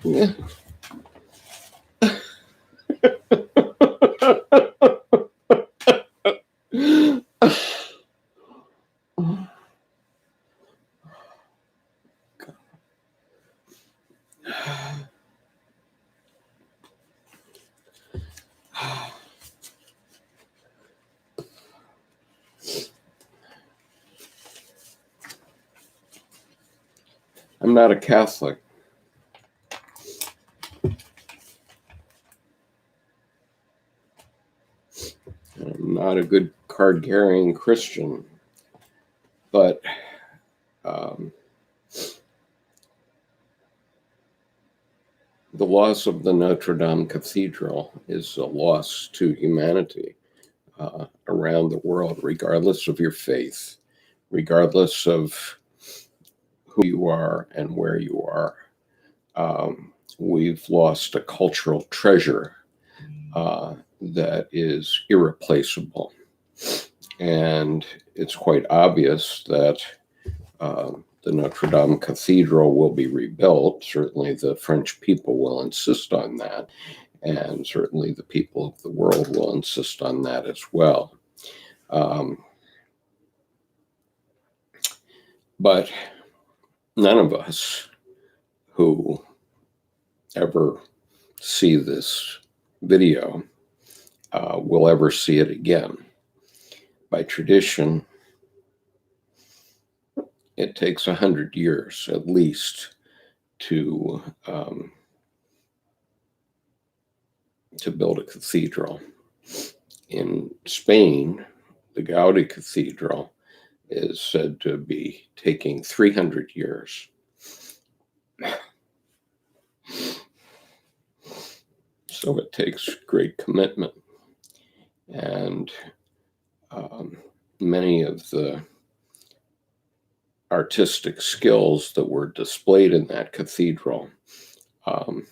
Yeah. I'm not a Catholic. I'm not a good card-carrying Christian, but the loss of the Notre Dame Cathedral is a loss to humanity around the world, regardless of your faith, regardless of who you are and where you are. We've lost a cultural treasure that is irreplaceable. And it's quite obvious that the Notre Dame Cathedral will be rebuilt. Certainly the French people will insist on that. And certainly the people of the world will insist on that as well. But none of us who ever see this video will ever see it again. By tradition, it takes 100 years at least to build a cathedral. In Spain, the Gaudi Cathedral is said to be taking 300 years. So it takes great commitment. And many of the artistic skills that were displayed in that cathedral are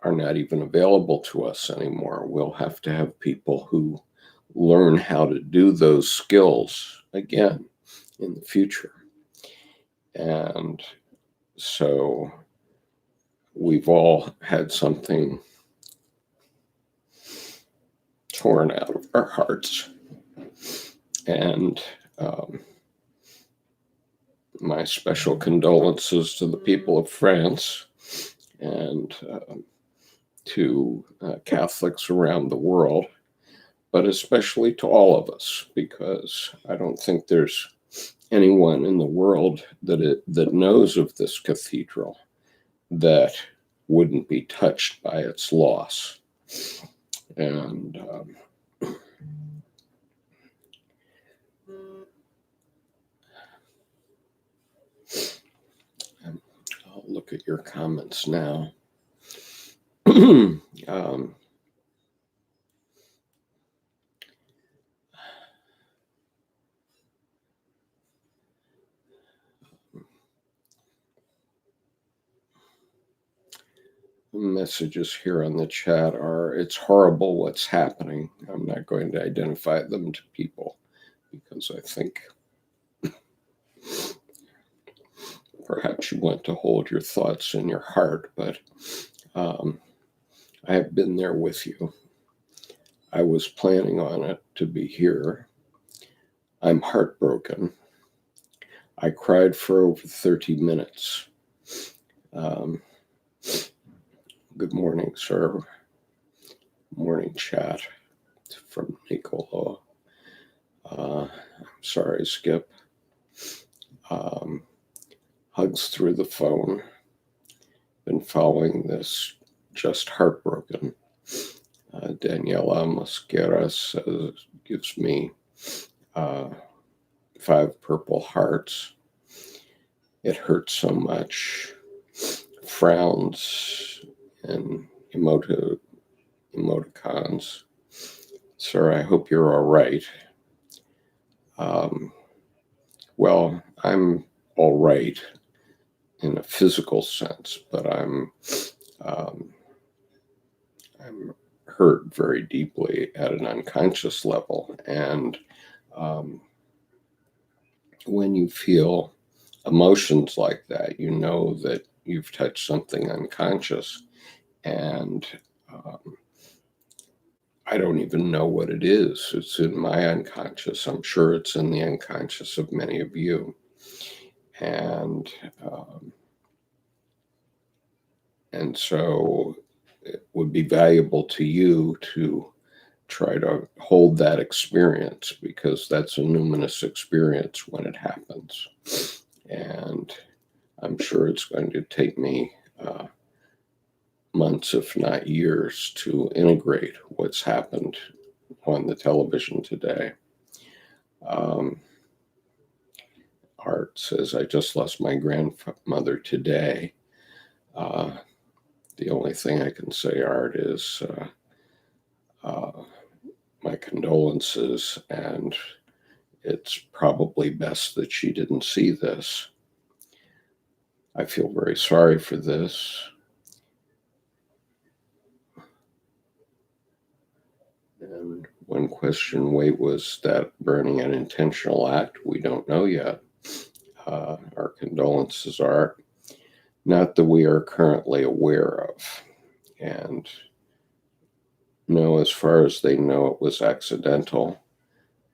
not even available to us anymore. We'll have to have people who learn how to do those skills again in the future. And so we've all had something torn out of our hearts. And my special condolences to the people of France and to Catholics around the world, but especially to all of us, because I don't think there's anyone in the world that knows of this cathedral that wouldn't be touched by its loss. And I'll look at your comments now. Messages here on the chat are, it's horrible what's happening. I'm not going to identify them to people because I think perhaps you want to hold your thoughts in your heart, but I have been there with you. I was planning on it to be here. I'm heartbroken. I cried for over 30 minutes. Good morning, sir. Morning chat from Nicola. I'm sorry, Skip. Hugs through the phone. Been following this, just heartbroken. Daniela Mosquera says, gives me 5 purple hearts. It hurts so much. Frowns and emoticons. Sir, I hope you're all right. Well, I'm all right. in a physical sense, but um, I'm hurt very deeply at an unconscious level. And um, when you feel emotions like that, you know that you've touched something unconscious. And um, I don't even know what it is. It's in my unconscious. I'm sure it's in the unconscious of many of you. And um, and so it would be valuable to you to try to hold that experience, because that's a numinous experience when it happens. And I'm sure it's going to take me months, if not years, to integrate what's happened on the television today. Um, Art says, I just lost my grandmother today. Uh, the only thing I can say, Art, is my condolences, and it's probably best that she didn't see this. I feel very sorry for this. And one question, wait, was that burning an intentional act? We don't know yet. Our condolences are not that we are currently aware of. And no, as far as they know, it was accidental.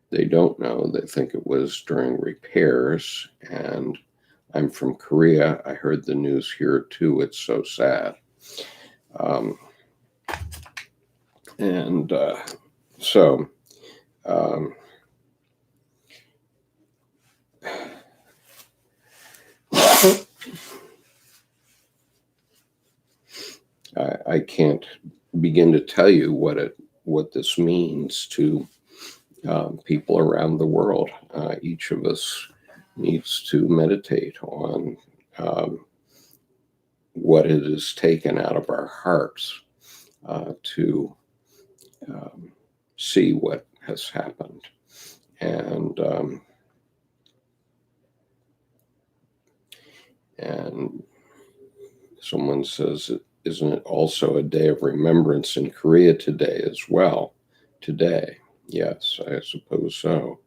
They don't know. They think it was during repairs. And I'm from Korea. I heard the news here too. It's so sad. Um, and so um, I can't begin to tell you what this means to people around the world. Each of us needs to meditate on what it is taken out of our hearts to see what has happened. And someone says, isn't it also a day of remembrance in Korea today as well? Today, yes, I suppose so.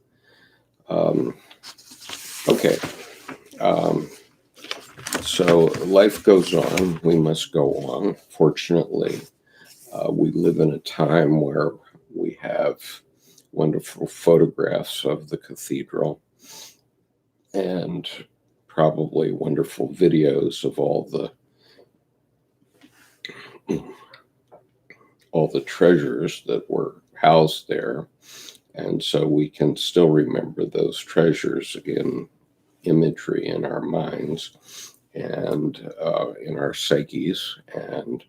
Okay. So life goes on. We must go on. Fortunately, we live in a time where we have wonderful photographs of the cathedral and probably wonderful videos of all the treasures that were housed there. And so we can still remember those treasures in imagery in our minds and in our psyches. And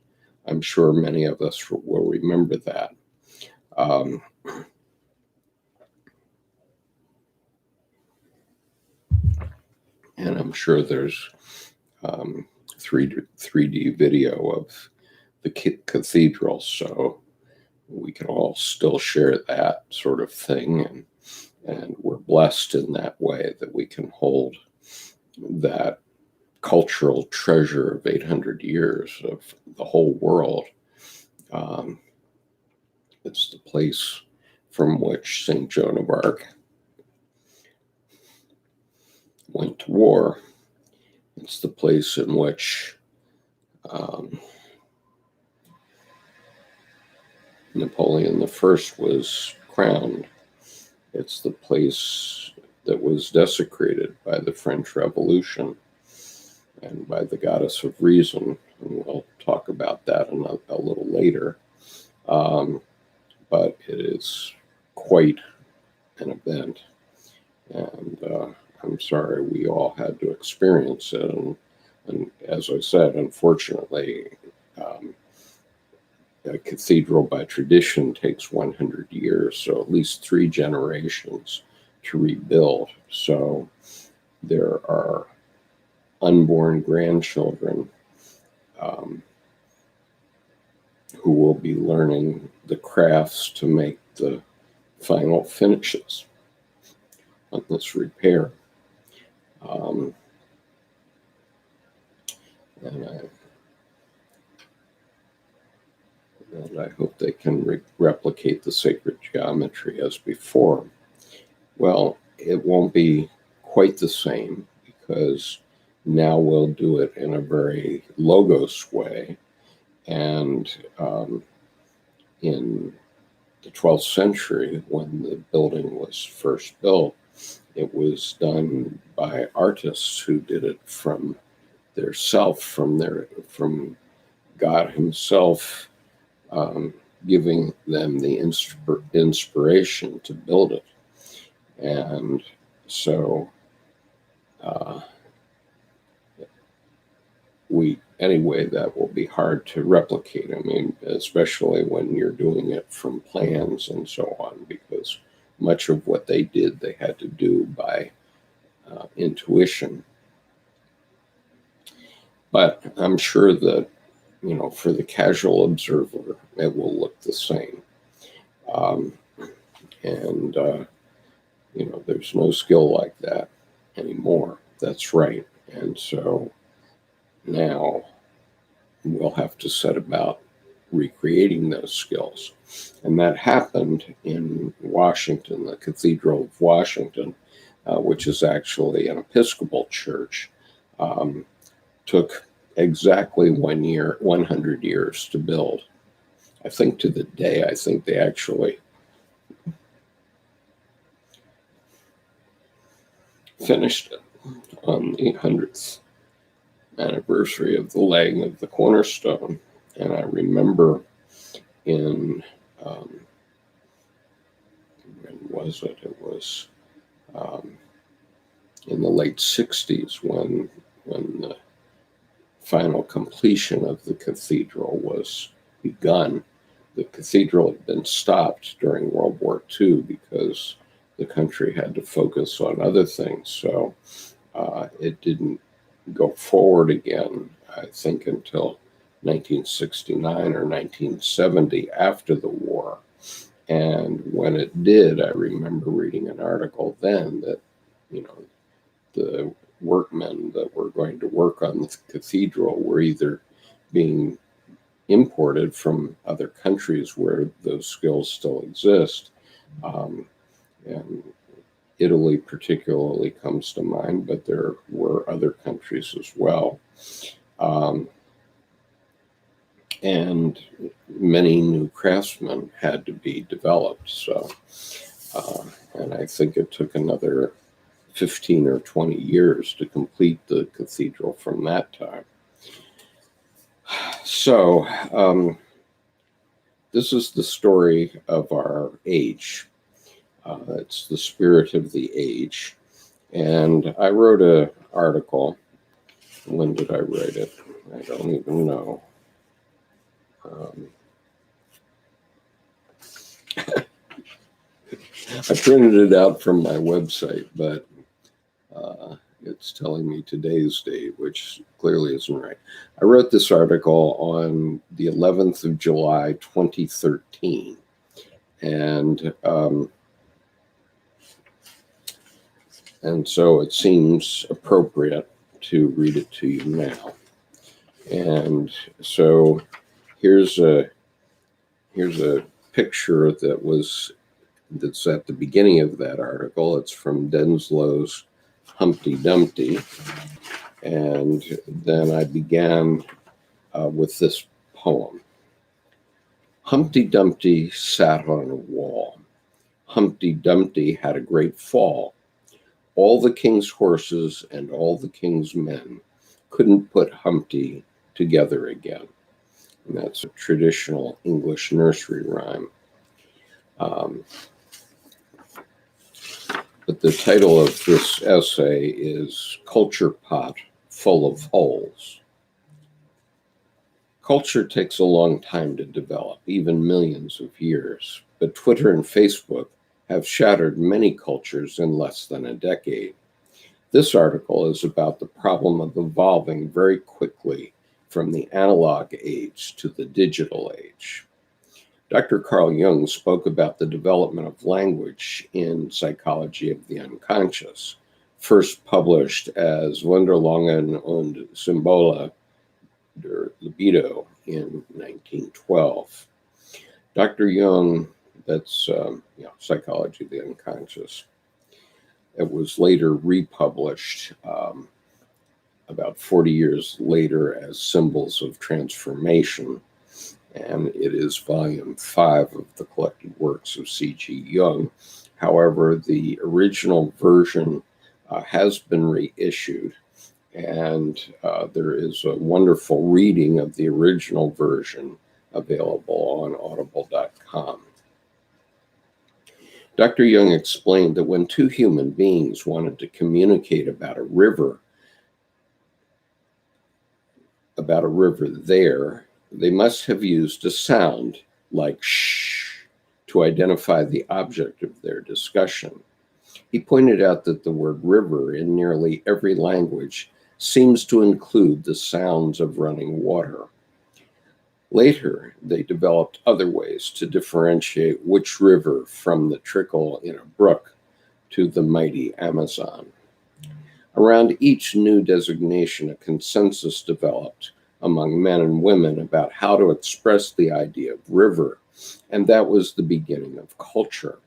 I'm sure many of us will remember that. Um, and I'm sure there's 3D video of the cathedral, so we can all still share that sort of thing. And we're blessed in that way that we can hold that cultural treasure of 800 years of the whole world. It's the place from which St. Joan of Arc went to war. It's the place in which Napoleon I was crowned. It's the place that was desecrated by the French Revolution and by the goddess of reason. And we'll talk about that a little later. But it is quite an event. And I'm sorry we all had to experience it. And as I said, unfortunately, a cathedral by tradition takes 100 years, so at least 3 generations to rebuild. So there are unborn grandchildren who will be learning the crafts to make the final finishes on this repair. and I hope they can replicate the sacred geometry as before. Well, it won't be quite the same because now we'll do it in a very logos way. And in the 12th century, when the building was first built, it was done by artists who did it from their self, from God himself, giving them the inspiration to build it. And so that will be hard to replicate. I mean, especially when you're doing it from plans and so on, because much of what they did, they had to do by intuition. But I'm sure that, for the casual observer, it will look the same. There's no skill like that anymore. That's right. And so now we'll have to set about recreating those skills. And that happened in Washington, the Cathedral of Washington, which is actually an Episcopal church. Took exactly 100 years to build. I think to the day, I think they actually finished it on the 100th anniversary of the laying of the cornerstone. And I remember when was it? It was in the late 60s when the final completion of the cathedral was begun. The cathedral had been stopped during World War II because the country had to focus on other things. So it didn't go forward again, I think, until 1969 or 1970 after the war. And when it did, I remember reading an article then that, the workmen that were going to work on the cathedral were either being imported from other countries where those skills still exist. And Italy particularly comes to mind, but there were other countries as well. And many new craftsmen had to be developed. So, and I think it took another 15 or 20 years to complete the cathedral from that time. So, this is the story of our age. It's the spirit of the age. And I wrote an article. When did I write it? I don't even know. I printed it out from my website, but it's telling me today's date, which clearly isn't right. I wrote this article on the 11th of July, 2013. And so it seems appropriate to read it to you now. And so here's a picture that's at the beginning of that article. It's from Denslow's Humpty Dumpty. And then I began with this poem. Humpty Dumpty sat on a wall. Humpty Dumpty had a great fall. All the king's horses and all the king's men couldn't put Humpty together again. And that's a traditional English nursery rhyme. But the title of this essay is Culture Pot Full of Holes. Culture takes a long time to develop, even millions of years. But Twitter and Facebook have shattered many cultures in less than a decade. This article is about the problem of evolving very quickly from the analog age to the digital age. Dr. Carl Jung spoke about the development of language in Psychology of the Unconscious, first published as Wunderlangen und Symbole their libido in 1912. Dr. Jung, that's Psychology of the Unconscious. It was later republished about 40 years later as Symbols of Transformation, and it is volume 5 of the collected works of C.G. Jung. However, the original version has been reissued, and there is a wonderful reading of the original version available on audible.com. Dr. Jung explained that when two human beings wanted to communicate about a river there, they must have used a sound like shh to identify the object of their discussion. He pointed out that the word river in nearly every language seems to include the sounds of running water. Later, they developed other ways to differentiate which river from the trickle in a brook to the mighty Amazon. Around each new designation, a consensus developed among men and women about how to express the idea of river, and that was the beginning of culture.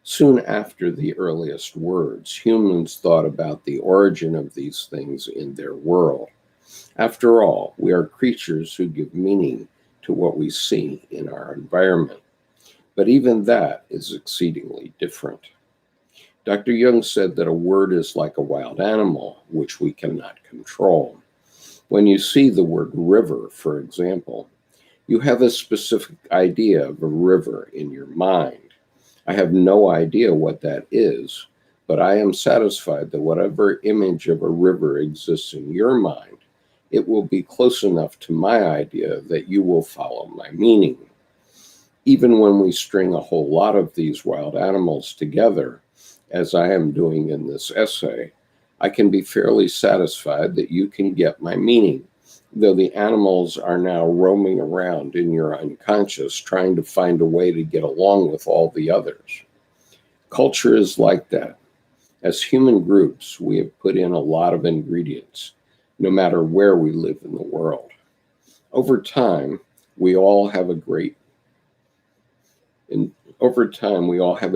Soon after the earliest words, humans thought about the origin of these things in their world. After all, we are creatures who give meaning to what we see in our environment. But even that is exceedingly different. Dr. Jung said that a word is like a wild animal, which we cannot control. When you see the word river, for example, you have a specific idea of a river in your mind. I have no idea what that is, but I am satisfied that whatever image of a river exists in your mind, it will be close enough to my idea that you will follow my meaning. Even when we string a whole lot of these wild animals together, as I am doing in this essay, I can be fairly satisfied that you can get my meaning, though the animals are now roaming around in your unconscious trying to find a way to get along with all the others. Culture is like that. As human groups, we have put in a lot of ingredients, no matter where we live in the world. Over time, we all have a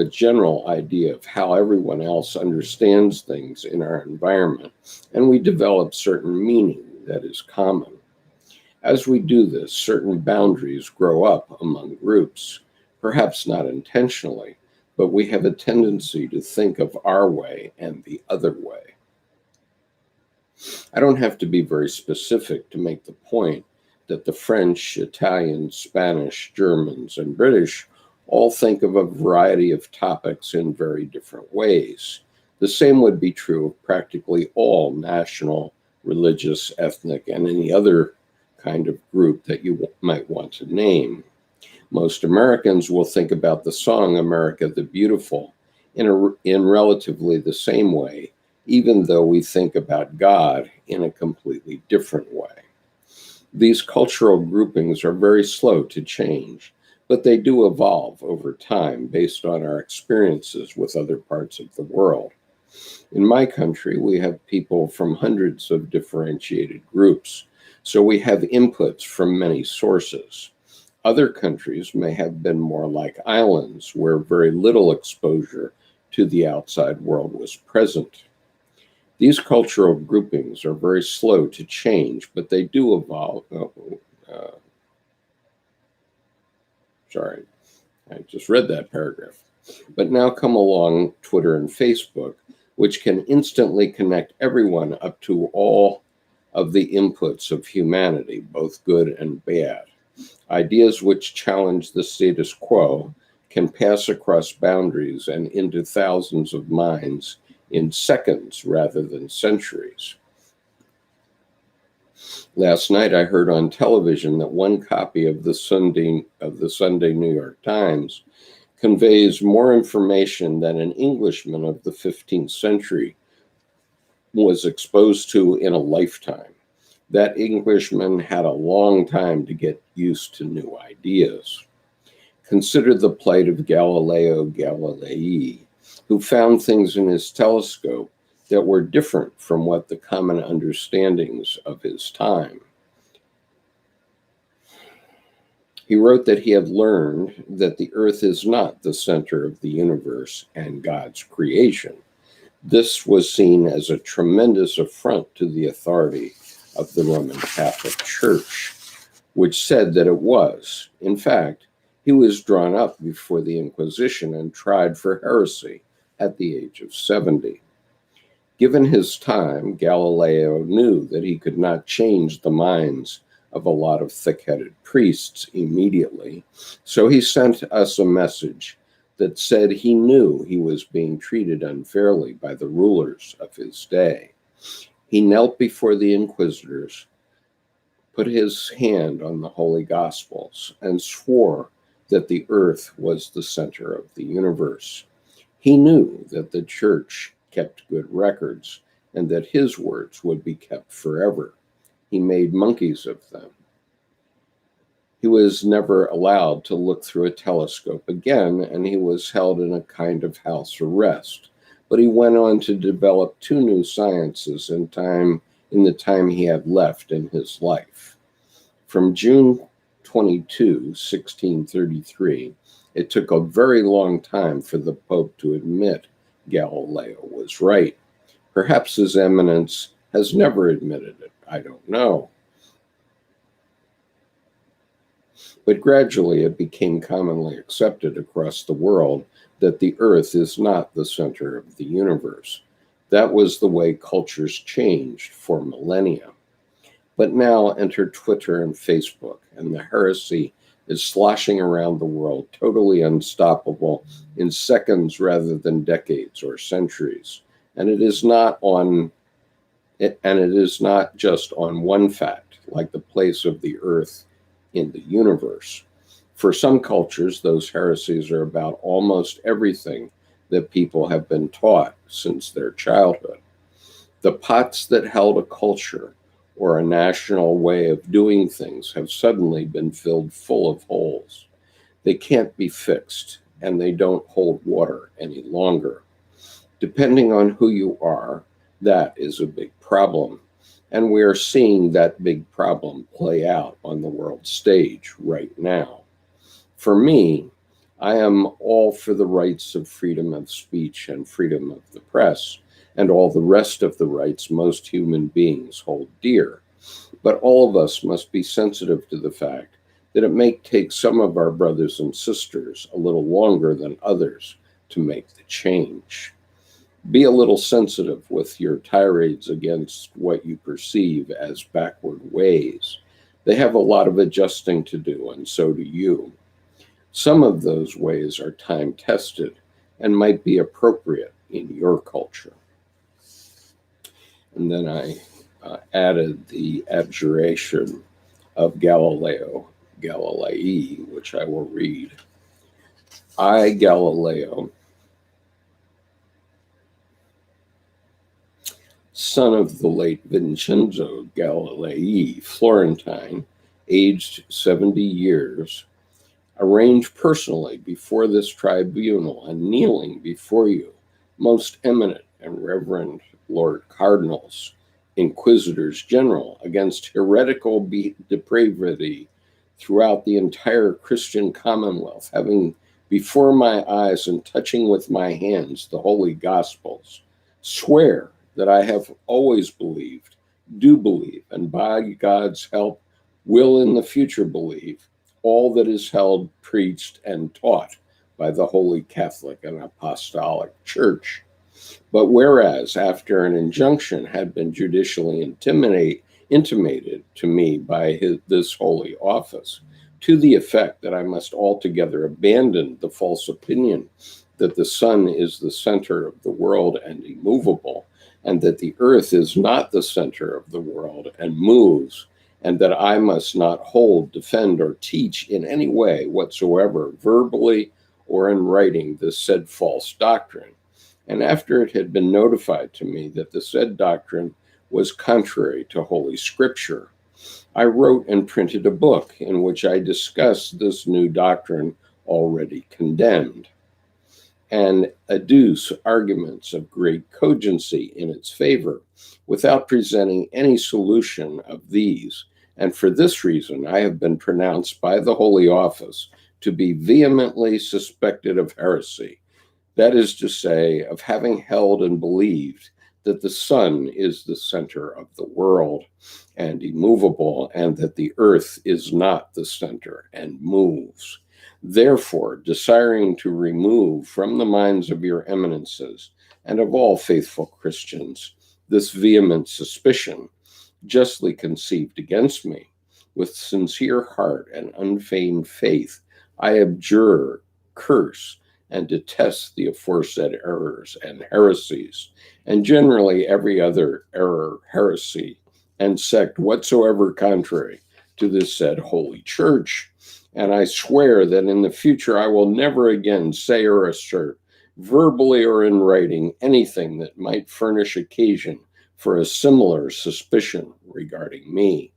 general idea of how everyone else understands things in our environment, and we develop certain meaning that is common. As we do this, certain boundaries grow up among groups, perhaps not intentionally, but we have a tendency to think of our way and the other way. I don't have to be very specific to make the point that the French, Italians, Spanish, Germans, and British all think of a variety of topics in very different ways. The same would be true of practically all national, religious, ethnic, and any other kind of group that you might want to name. Most Americans will think about the song America the Beautiful in relatively the same way, even though we think about God in a completely different way. These cultural groupings are very slow to change, but they do evolve over time based on our experiences with other parts of the world. In my country, we have people from hundreds of differentiated groups, so we have inputs from many sources. Other countries may have been more like islands where very little exposure to the outside world was present. These cultural groupings are very slow to change, but they do evolve. Sorry, I just read that paragraph. But now come along Twitter and Facebook, which can instantly connect everyone up to all of the inputs of humanity, both good and bad. Ideas which challenge the status quo can pass across boundaries and into thousands of minds in seconds rather than centuries. Last night I heard on television that one copy of the Sunday New York Times conveys more information than an Englishman of the 15th century was exposed to in a lifetime. That Englishman had a long time to get used to new ideas. Consider the plight of Galileo Galilei, who found things in his telescope that were different from what the common understandings of his time. He wrote that he had learned that the earth is not the center of the universe and God's creation. This was seen as a tremendous affront to the authority of the Roman Catholic Church, which said that it was. In fact, he was drawn up before the Inquisition and tried for heresy at the age of 70. Given his time, Galileo knew that he could not change the minds of a lot of thick-headed priests immediately, so he sent us a message that said he knew he was being treated unfairly by the rulers of his day. He knelt before the inquisitors, put his hand on the Holy Gospels, and swore that the earth was the center of the universe. He knew that the church kept good records and that his words would be kept forever. He made monkeys of them. He was never allowed to look through a telescope again, and he was held in a kind of house arrest. But he went on to develop two new sciences in the time he had left in his life. From June 22, 1633, it took a very long time for the Pope to admit Galileo was right. Perhaps His Eminence has never admitted it. I don't know. But gradually it became commonly accepted across the world that the earth is not the center of the universe. That was the way cultures changed for millennia. But now enter Twitter and Facebook, and the heresy is sloshing around the world, totally unstoppable in seconds rather than decades or centuries. And it is not just on one fact, like the place of the earth in the universe. For some cultures, those heresies are about almost everything that people have been taught since their childhood. The pots that held a culture or a national way of doing things have suddenly been filled full of holes. They can't be fixed, and they don't hold water any longer. Depending on who you are, that is a big problem. And we are seeing that big problem play out on the world stage right now. For me, I am all for the rights of freedom of speech and freedom of the press, and all the rest of the rights most human beings hold dear. But all of us must be sensitive to the fact that it may take some of our brothers and sisters a little longer than others to make the change. Be a little sensitive with your tirades against what you perceive as backward ways. They have a lot of adjusting to do, and so do you. Some of those ways are time-tested and might be appropriate in your culture. And then I added the abjuration of Galilei, which I will read. I, Galileo, son of the late Vincenzo Galilei, Florentine, aged 70 years, arrange personally before this tribunal and kneeling before you, most eminent and reverend Lord Cardinals, Inquisitors General, against heretical depravity throughout the entire Christian Commonwealth, having before my eyes and touching with my hands the Holy Gospels, swear that I have always believed, do believe, and by God's help will in the future believe all that is held, preached, and taught by the Holy Catholic and Apostolic Church. But whereas after an injunction had been judicially intimated to me by this holy office, to the effect that I must altogether abandon the false opinion that the sun is the center of the world and immovable, and that the earth is not the center of the world and moves, and that I must not hold, defend, or teach in any way whatsoever, verbally or in writing, this said false doctrine. And after it had been notified to me that the said doctrine was contrary to Holy Scripture, I wrote and printed a book in which I discussed this new doctrine already condemned, and adduce arguments of great cogency in its favor, without presenting any solution of these, and for this reason I have been pronounced by the Holy Office to be vehemently suspected of heresy. That is to say, of having held and believed that the sun is the center of the world and immovable, and that the earth is not the center and moves. Therefore, desiring to remove from the minds of your eminences and of all faithful Christians this vehement suspicion, justly conceived against me, with sincere heart and unfeigned faith, I abjure, curse, and detest the aforesaid errors and heresies, and generally every other error, heresy, and sect whatsoever contrary to this said holy church. And I swear that in the future I will never again say or assert, verbally or in writing, anything that might furnish occasion for a similar suspicion regarding me.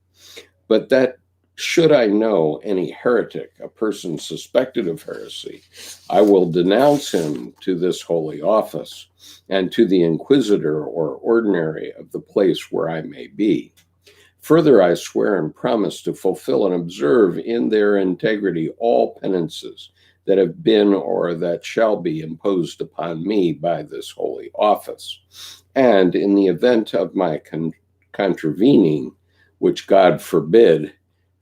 But that should I know any heretic, a person suspected of heresy, I will denounce him to this holy office and to the inquisitor or ordinary of the place where I may be. Further, I swear and promise to fulfill and observe in their integrity all penances that have been or that shall be imposed upon me by this holy office. And in the event of my contravening, which God forbid,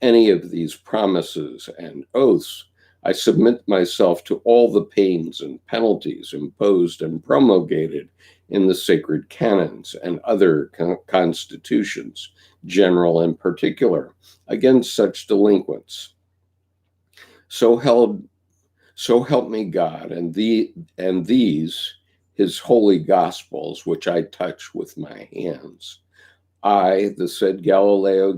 any of these promises and oaths, I submit myself to all the pains and penalties imposed and promulgated in the sacred canons and other constitutions, general and particular, against such delinquents. So help me God, and these his holy gospels, which I touch with my hands. I, the said Galilei,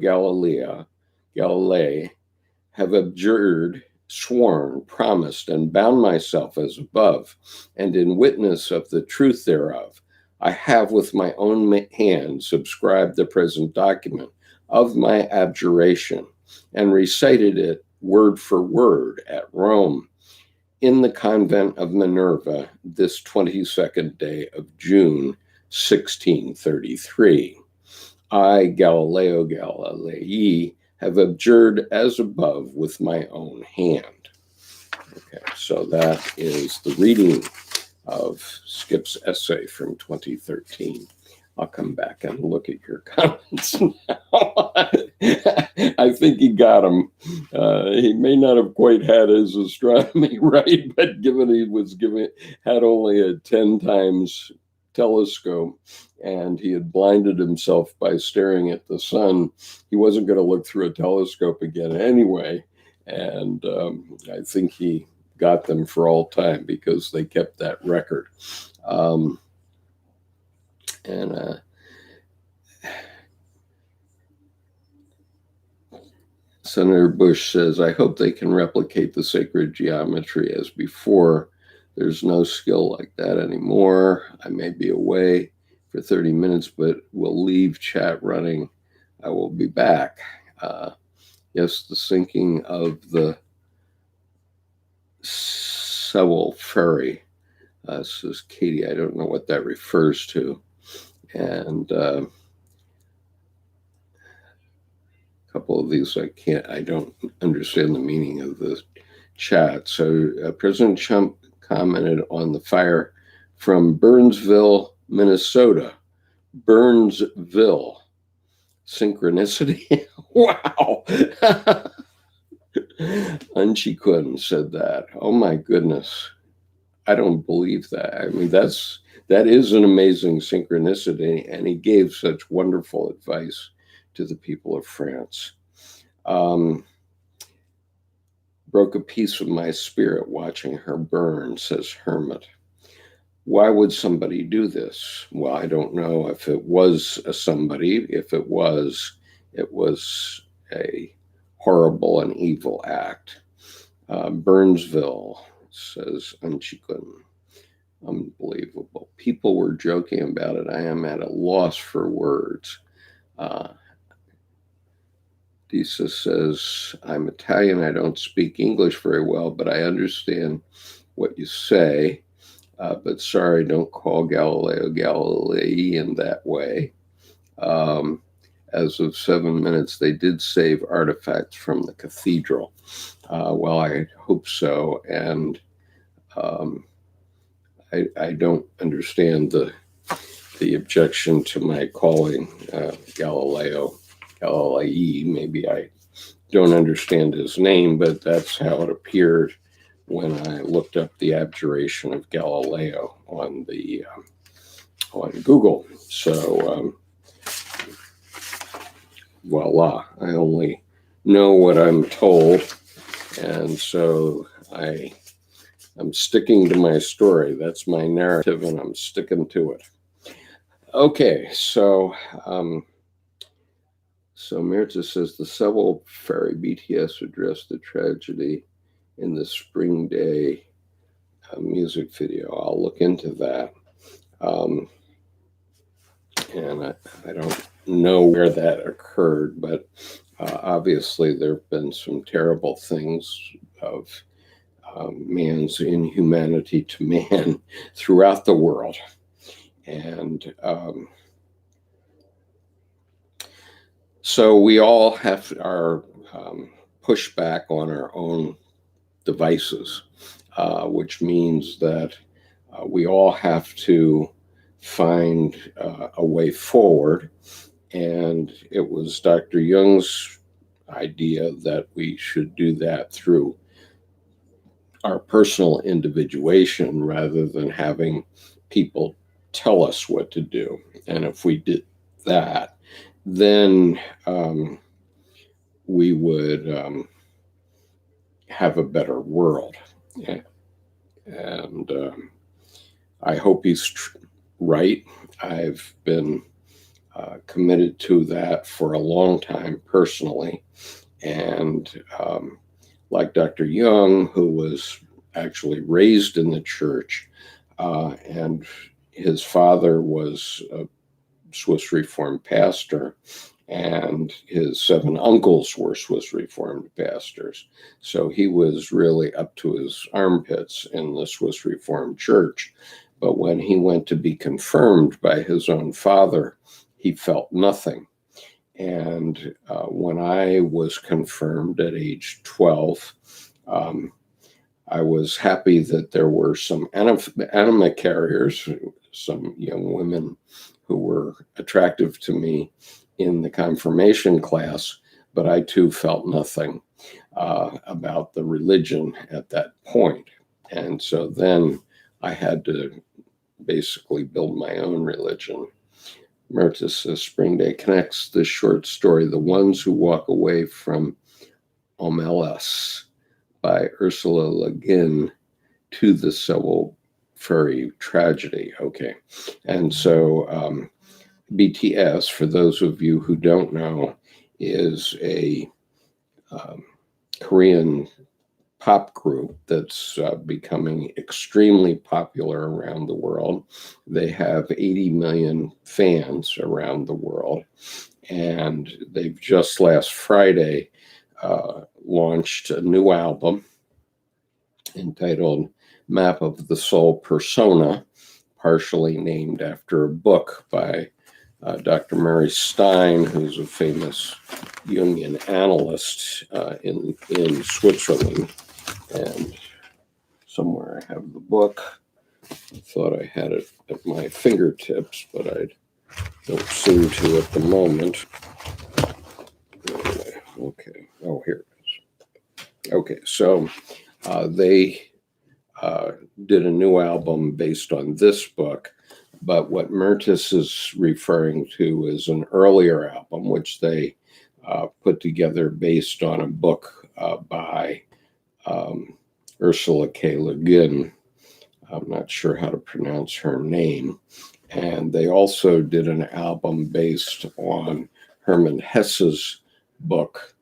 have abjured, sworn, promised, and bound myself as above, and in witness of the truth thereof, I have with my own hand subscribed the present document of my abjuration, and recited it word for word at Rome, in the convent of Minerva, this 22nd day of June, 1633. I, Galileo Galilei, have abjured as above with my own hand. Okay, so that is the reading of Skip's essay from 2013. I'll come back and look at your comments now. I think he got him. He may not have quite had his astronomy right, but given he had only a 10 times telescope and he had blinded himself by staring at the sun, he wasn't going to look through a telescope again anyway. And I think he got them for all time because they kept that record. Senator Bush says, I hope they can replicate the sacred geometry as before. There's no skill like that anymore. I may be away for 30 minutes, but we'll leave chat running. I will be back. Yes, the sinking of the Sewell Ferry, says Katie. I don't know what that refers to. And a couple of these I don't understand the meaning of the chat. So President Trump commented on the fire from Burnsville, Minnesota. Burnsville. Synchronicity? Wow. Unchikun said that. Oh my goodness. I don't believe that. I mean, that is an amazing synchronicity, and he gave such wonderful advice to the people of France. Broke a piece of my spirit watching her burn, says Hermit. Why would somebody do this? Well, I don't know if it was a somebody. If it was a horrible and evil act. Burnsville, says Unchikun. Unbelievable. People were joking about it. I am at a loss for words. Disa says, I'm Italian. I don't speak English very well, but I understand what you say. But sorry, don't call Galileo Galilei in that way. as of 7 minutes, they did save artifacts from the cathedral. Well, I hope so. And I don't understand the objection to my calling Galilei. Maybe I don't understand his name, but that's how it appeared when I looked up the abjuration of Galileo on Google. So voila! I only know what I'm told, and so I'm sticking to my story. That's my narrative, and I'm sticking to it. Okay, so Mirta says the Seville Ferry BTS addressed the tragedy in the Spring Day music video. I'll look into that. And I don't know where that occurred, but obviously there have been some terrible things of man's inhumanity to man throughout the world. And so we all have our pushback on our own devices, which means that we all have to find a way forward. And it was Dr. Jung's idea that we should do that through our personal individuation rather than having people tell us what to do. And if we did that, then we would have a better world. And I hope he's right. I've been committed to that for a long time personally. And like Dr. Jung, who was actually raised in the church, and his father was a Swiss Reformed pastor, and his 7 uncles were Swiss Reformed pastors. So he was really up to his armpits in the Swiss Reformed Church. But when he went to be confirmed by his own father, he felt nothing. And when I was confirmed at age 12, I was happy that there were some anima carriers, some young women who were attractive to me in the confirmation class, but I too felt nothing about the religion at that point. And so then I had to basically build my own religion. Mirta says Spring Day connects this short story, The Ones Who Walk Away from Annapolis by Ursula Le Guin, to the Seville Ferry tragedy. Okay. And so BTS, for those of you who don't know, is a Korean pop group that's becoming extremely popular around the world. They have 80 million fans around the world. And they've just last Friday launched a new album entitled Map of the Soul Persona, partially named after a book by Dr. Mary Stein, who's a famous Jungian analyst in Switzerland. And somewhere I have the book. I thought I had it at my fingertips, but I don't seem to at the moment. Anyway, okay. Oh, here it is. Okay, so they did a new album based on this book, but what Mirtis is referring to is an earlier album, which they put together based on a book by Ursula K. Le Guin. I'm not sure how to pronounce her name. And they also did an album based on Hermann Hesse's book,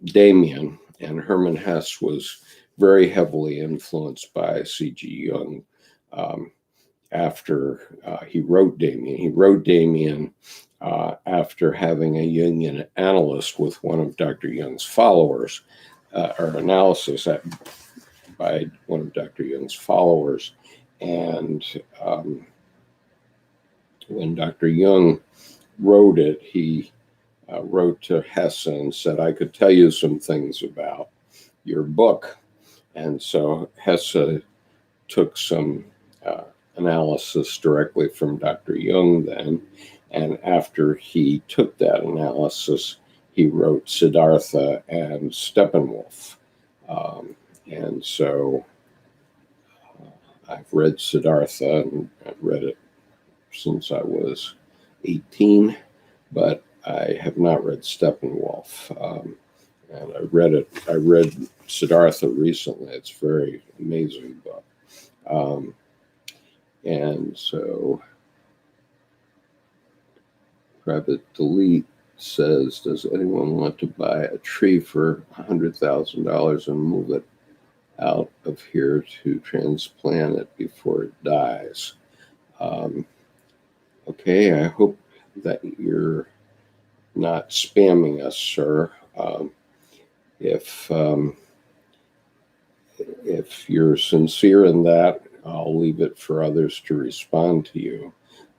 Damien. And Hermann Hesse was very heavily influenced by C.G. Jung after he wrote Damien. He wrote Damien after having a Jungian analyst with one of Dr. Jung's followers, or analysis by one of Dr. Jung's followers. And when Dr. Jung wrote it, he wrote to Hesse and said, I could tell you some things about your book. And so Hesse took some analysis directly from Dr. Jung then. And after he took that analysis, he wrote Siddhartha and Steppenwolf. And so I've read Siddhartha, and I've read it since I was 18, but I have not read Steppenwolf. And I read Siddhartha recently. It's a very amazing book. And so Private Delete says, does anyone want to buy a tree for $100,000 and move it out of here to transplant it before it dies? Okay, I hope that you're not spamming us, sir. If you're sincere in that, I'll leave it for others to respond to you.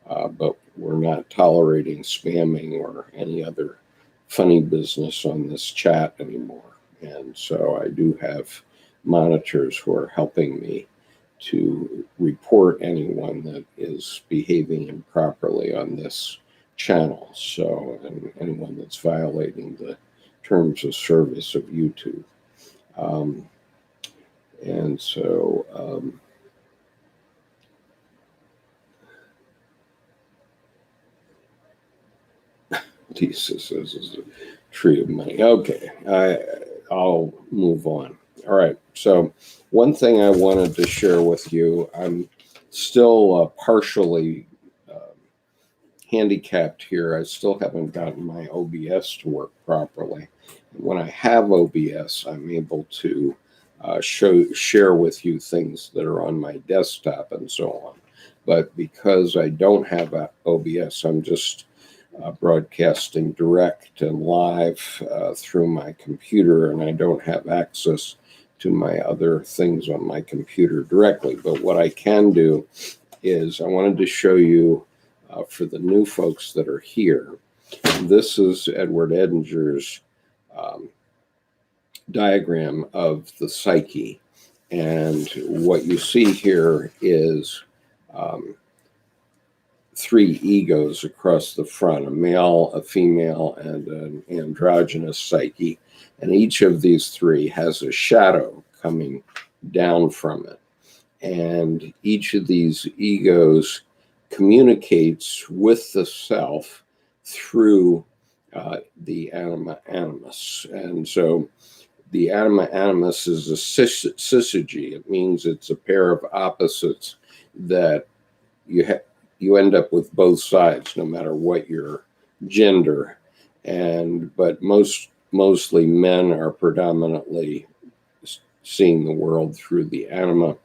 But we're not tolerating spamming or any other funny business on this chat anymore. And so I do have monitors who are helping me to report anyone that is behaving improperly on this channel. So, and anyone that's violating the terms of service of YouTube. And so, Jesus, this is a tree of money. Okay, I'll move on. All right, so one thing I wanted to share with you, I'm still partially handicapped here. I still haven't gotten my OBS to work properly. When I have OBS, I'm able to share with you things that are on my desktop and so on. But because I don't have OBS, I'm just broadcasting direct and live through my computer, and I don't have access to my other things on my computer directly. But what I can do is I wanted to show you for the new folks that are here. This is Edward Edinger's diagram of the psyche. And what you see here is three egos across the front, a male, a female, and an androgynous psyche. And each of these three has a shadow coming down from it. And each of these egos communicates with the self through the anima animus. And so the anima animus is a syzygy. It means it's a pair of opposites that you end up with both sides, no matter what your gender. But mostly men are predominantly seeing the world through the anima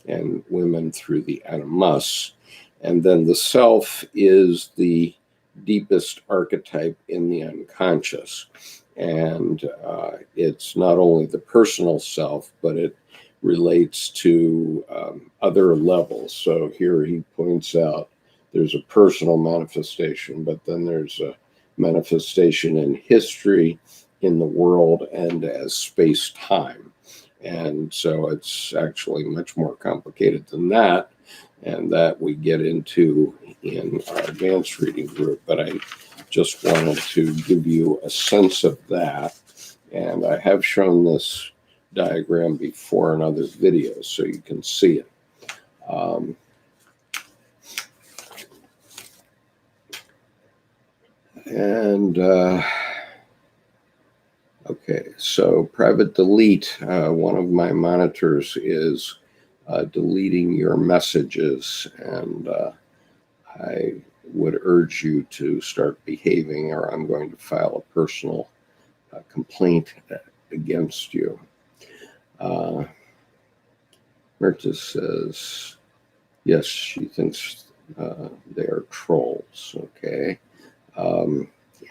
and women through the animus. And then the self is the deepest archetype in the unconscious. And it's not only the personal self, but it relates to other levels. So here he points out there's a personal manifestation, but then there's a manifestation in history, in the world, and as space-time. And so it's actually much more complicated than that, and that we get into in our advanced reading group. But I just wanted to give you a sense of that. And I have shown this diagram before in other videos, so you can see it. Okay, so Private Delete, one of my monitors is deleting your messages, and I would urge you to start behaving, or I'm going to file a personal complaint against you. Notre says, yes, she thinks they are trolls, okay?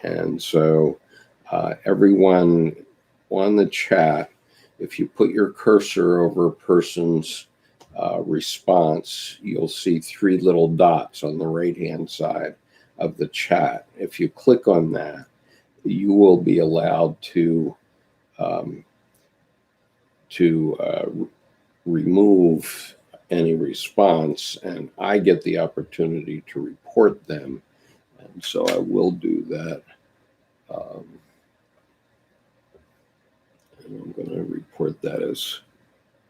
And so everyone on the chat, if you put your cursor over a person's response, you'll see three little dots on the right-hand side. of the chat. If you click on that, you will be allowed to remove any response, and I get the opportunity to report them. And so I will do that. And I'm going to report that as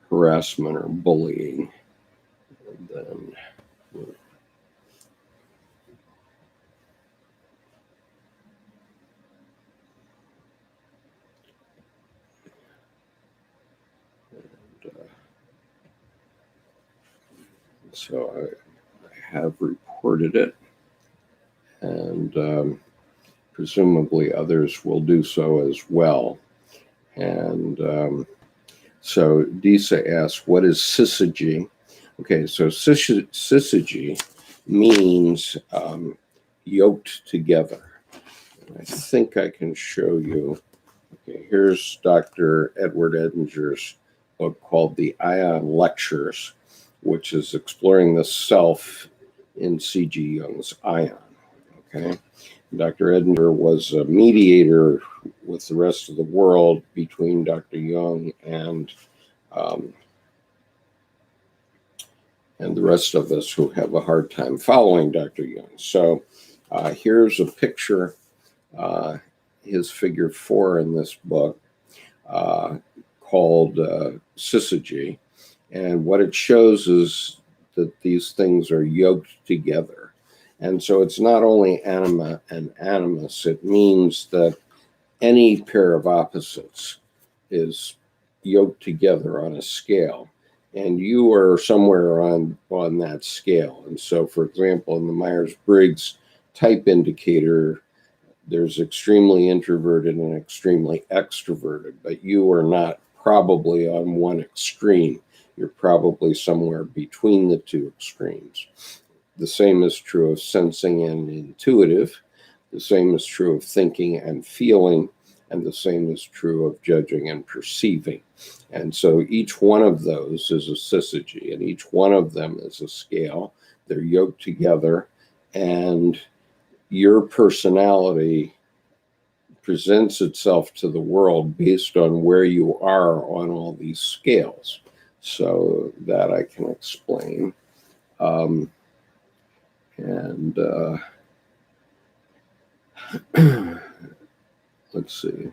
harassment or bullying. And then so I have reported it, and presumably others will do so as well. And so Disa asks, what is syzygy? Okay, so syzygy means yoked together. And I think I can show you. Okay, here's Dr. Edward Edinger's book called The Ion Lectures, which is exploring the self in C.G. Jung's Ion. Okay, Dr. Edinger was a mediator with the rest of the world between Dr. Jung and the rest of us who have a hard time following Dr. Jung. So here's a picture, his figure 4 in this book, called syzygy. And what it shows is that these things are yoked together. And so it's not only anima and animus, it means that any pair of opposites is yoked together on a scale. And you are somewhere on that scale. And so, for example, in the Myers-Briggs type indicator, there's extremely introverted and extremely extroverted, but you are not probably on one extreme. You're probably somewhere between the two extremes. The same is true of sensing and intuitive. The same is true of thinking and feeling. And the same is true of judging and perceiving. And so each one of those is a syzygy, and each one of them is a scale. They're yoked together, and your personality presents itself to the world based on where you are on all these scales. So that I can explain. Let's see.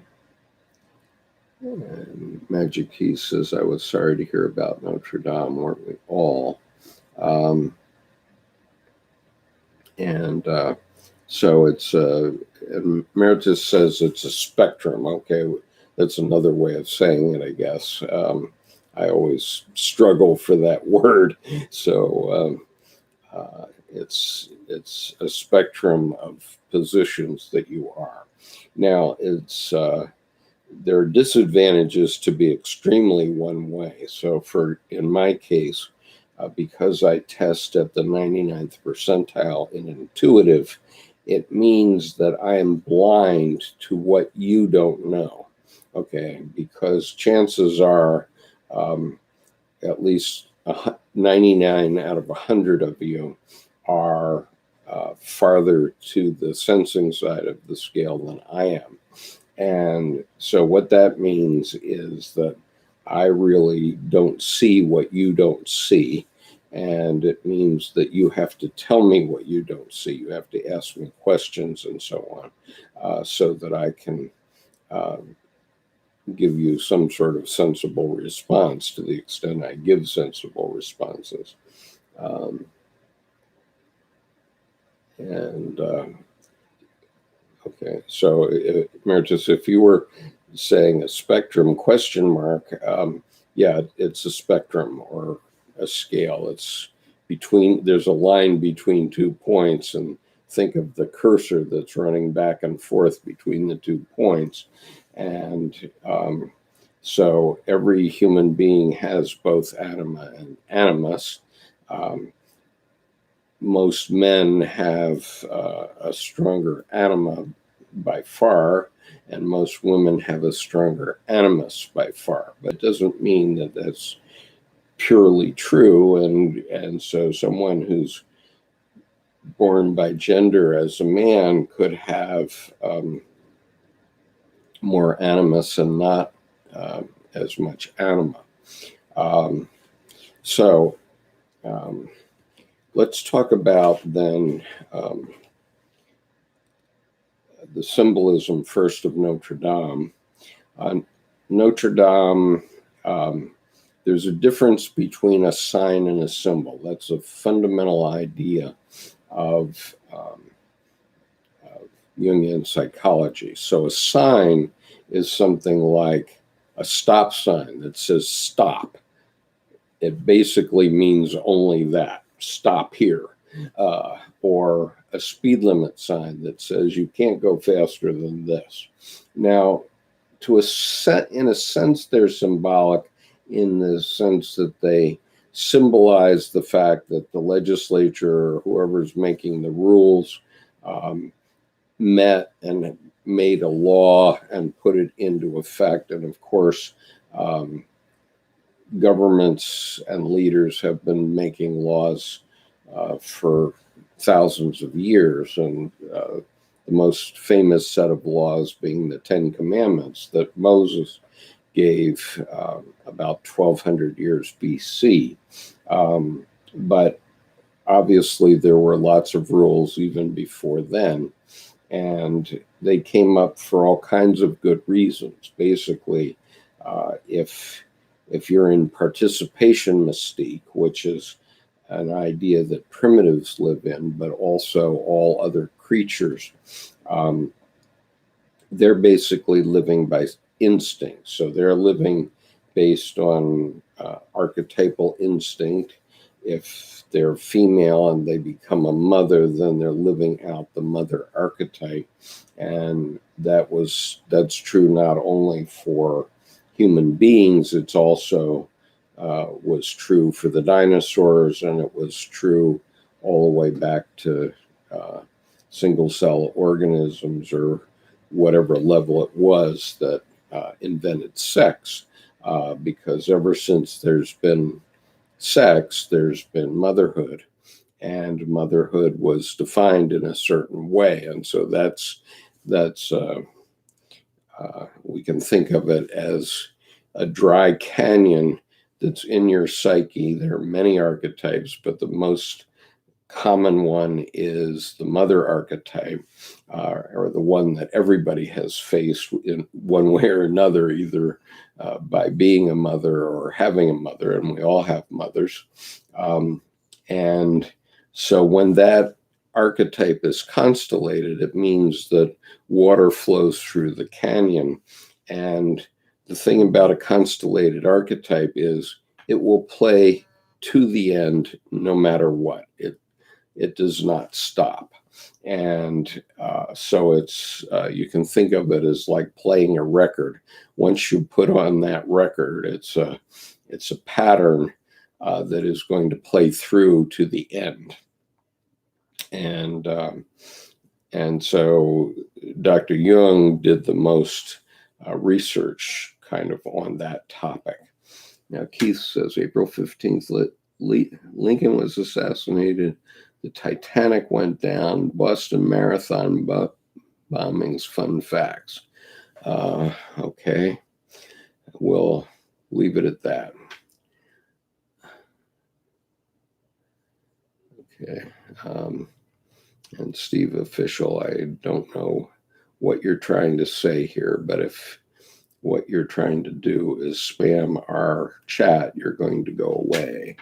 And Magic Key says, I was sorry to hear about Notre Dame, weren't we all? So it's, Emeritus says it's a spectrum. Okay, that's another way of saying it, I guess. I always struggle for that word. So it's a spectrum of positions that you are. Now, there are disadvantages to be extremely one way. So in my case, because I test at the 99th percentile in intuitive, it means that I am blind to what you don't know. Okay, because chances are at least 99 out of 100 of you are farther to the sensing side of the scale than I am. And so what that means is that I really don't see what you don't see. And it means that you have to tell me what you don't see. You have to ask me questions and so on, so that I can give you some sort of sensible response to the extent I give sensible responses. Okay, so Emeritus, if you were saying a spectrum question mark, yeah, it's a spectrum or a scale. It's there's a line between 2 points, and think of the cursor that's running back and forth between the 2 points. And so every human being has both anima and animus. Most men have a stronger anima by far, and most women have a stronger animus by far. But it doesn't mean that that's purely true. And so someone who's born by gender as a man could have more animus and not as much anima. Um, so let's talk about then the symbolism first of Notre Dame. Notre Dame, there's a difference between a sign and a symbol. That's a fundamental idea of Jungian psychology. So a sign is something like a stop sign that says stop. It basically means only that, stop here. Or a speed limit sign that says you can't go faster than this. Now, in a sense, they're symbolic in the sense that they symbolize the fact that the legislature or whoever's making the rules met and made a law and put it into effect. And of course, governments and leaders have been making laws for thousands of years, and the most famous set of laws being the Ten Commandments that Moses gave about 1200 years BC. But obviously there were lots of rules even before then, and they came up for all kinds of good reasons. Basically, if you're in participation mystique, which is an idea that primitives live in, but also all other creatures, they're basically living by instinct. So they're living based on archetypal instinct. If they're female and they become a mother, then they're living out the mother archetype. And that's true not only for human beings, it's also was true for the dinosaurs, and it was true all the way back to single cell organisms, or whatever level it was that invented sex, because ever since there's been sex, there's been motherhood, and motherhood was defined in a certain way. And so that's we can think of it as a dry canyon that's in your psyche. There are many archetypes, but the most common one is the mother archetype, or the one that everybody has faced in one way or another, either by being a mother or having a mother, and we all have mothers. And so when that archetype is constellated, it means that water flows through the canyon. And the thing about a constellated archetype is it will play to the end no matter what. It does not stop. And so it's you can think of it as like playing a record. Once you put on that record, it's a pattern that is going to play through to the end. And so Dr. Jung did the most research kind of on that topic. Now, Keith says April 15th, Lincoln was assassinated. The Titanic went down. Boston Marathon bombings, fun facts. Okay, we'll leave it at that. Okay. And Steve Official, I don't know what you're trying to say here, but if what you're trying to do is spam our chat, you're going to go away.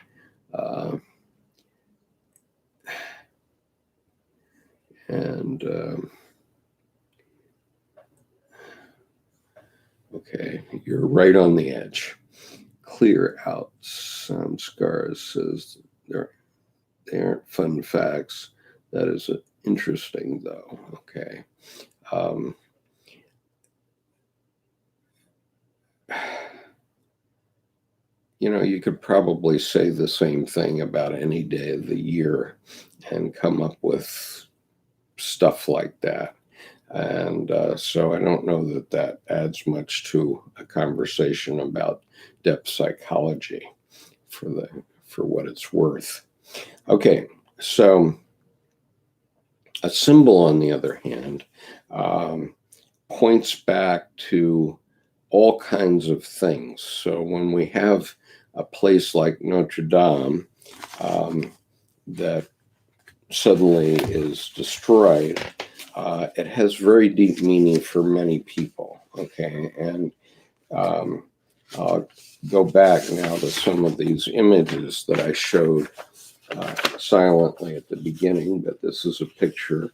Okay, you're right on the edge. Clear out some scars says they aren't fun facts. That is interesting, though. Okay. You could probably say the same thing about any day of the year and come up with stuff like that. And so I don't know that adds much to a conversation about depth psychology for what it's worth. Okay, so A symbol, on the other hand, points back to all kinds of things. So when we have a place like Notre Dame that suddenly is destroyed, it has very deep meaning for many people. Okay, and I'll go back now to some of these images that I showed silently at the beginning, but this is a picture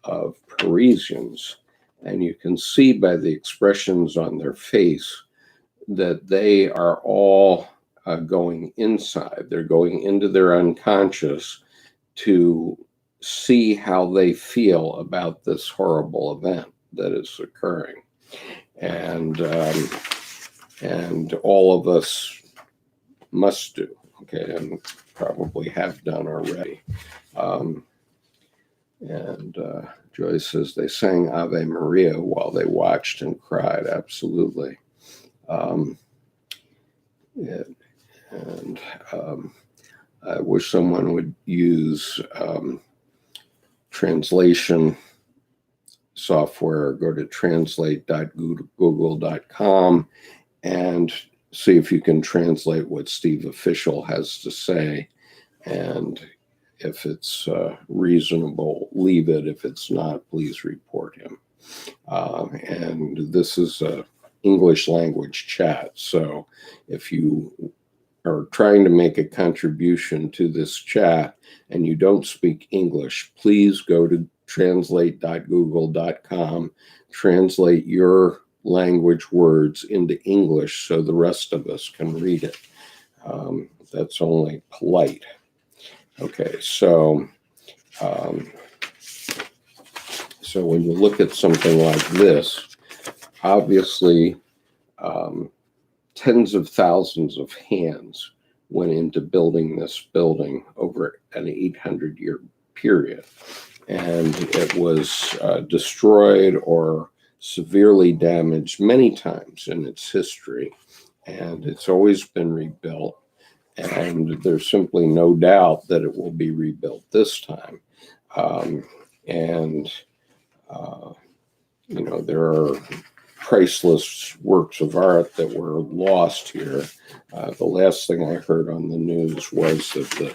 of Parisians, and you can see by the expressions on their face that they are all going inside. They're going into their unconscious to see how they feel about this horrible event that is occurring. And all of us must do, okay, and probably have done already. Joyce says they sang Ave Maria while they watched and cried. Absolutely. I wish someone would use translation software. Go to translate.google.com and see if you can translate what Steve Official has to say. And if it's reasonable, leave it. If it's not, please report him. And this is a English language chat. So if you are trying to make a contribution to this chat and you don't speak English, please go to translate.google.com, translate your language words into English so the rest of us can read it. That's only polite. Okay, so when you look at something like this, obviously tens of thousands of hands went into building this building over an 800-year period. And it was destroyed or severely damaged many times in its history. And it's always been rebuilt. And there's simply no doubt that it will be rebuilt this time. There are priceless works of art that were lost here. The last thing I heard on the news was that the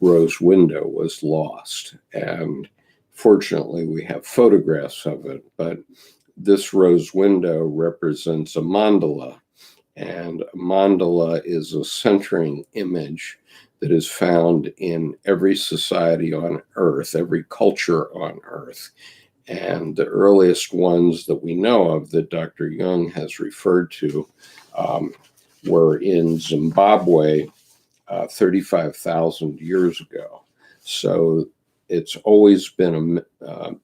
rose window was lost. And fortunately, we have photographs of it. But this rose window represents a mandala. And a mandala is a centering image that is found in every society on Earth, every culture on Earth. And the earliest ones that we know of that Dr. Jung has referred to were in Zimbabwe 35,000 years ago. So it's always been an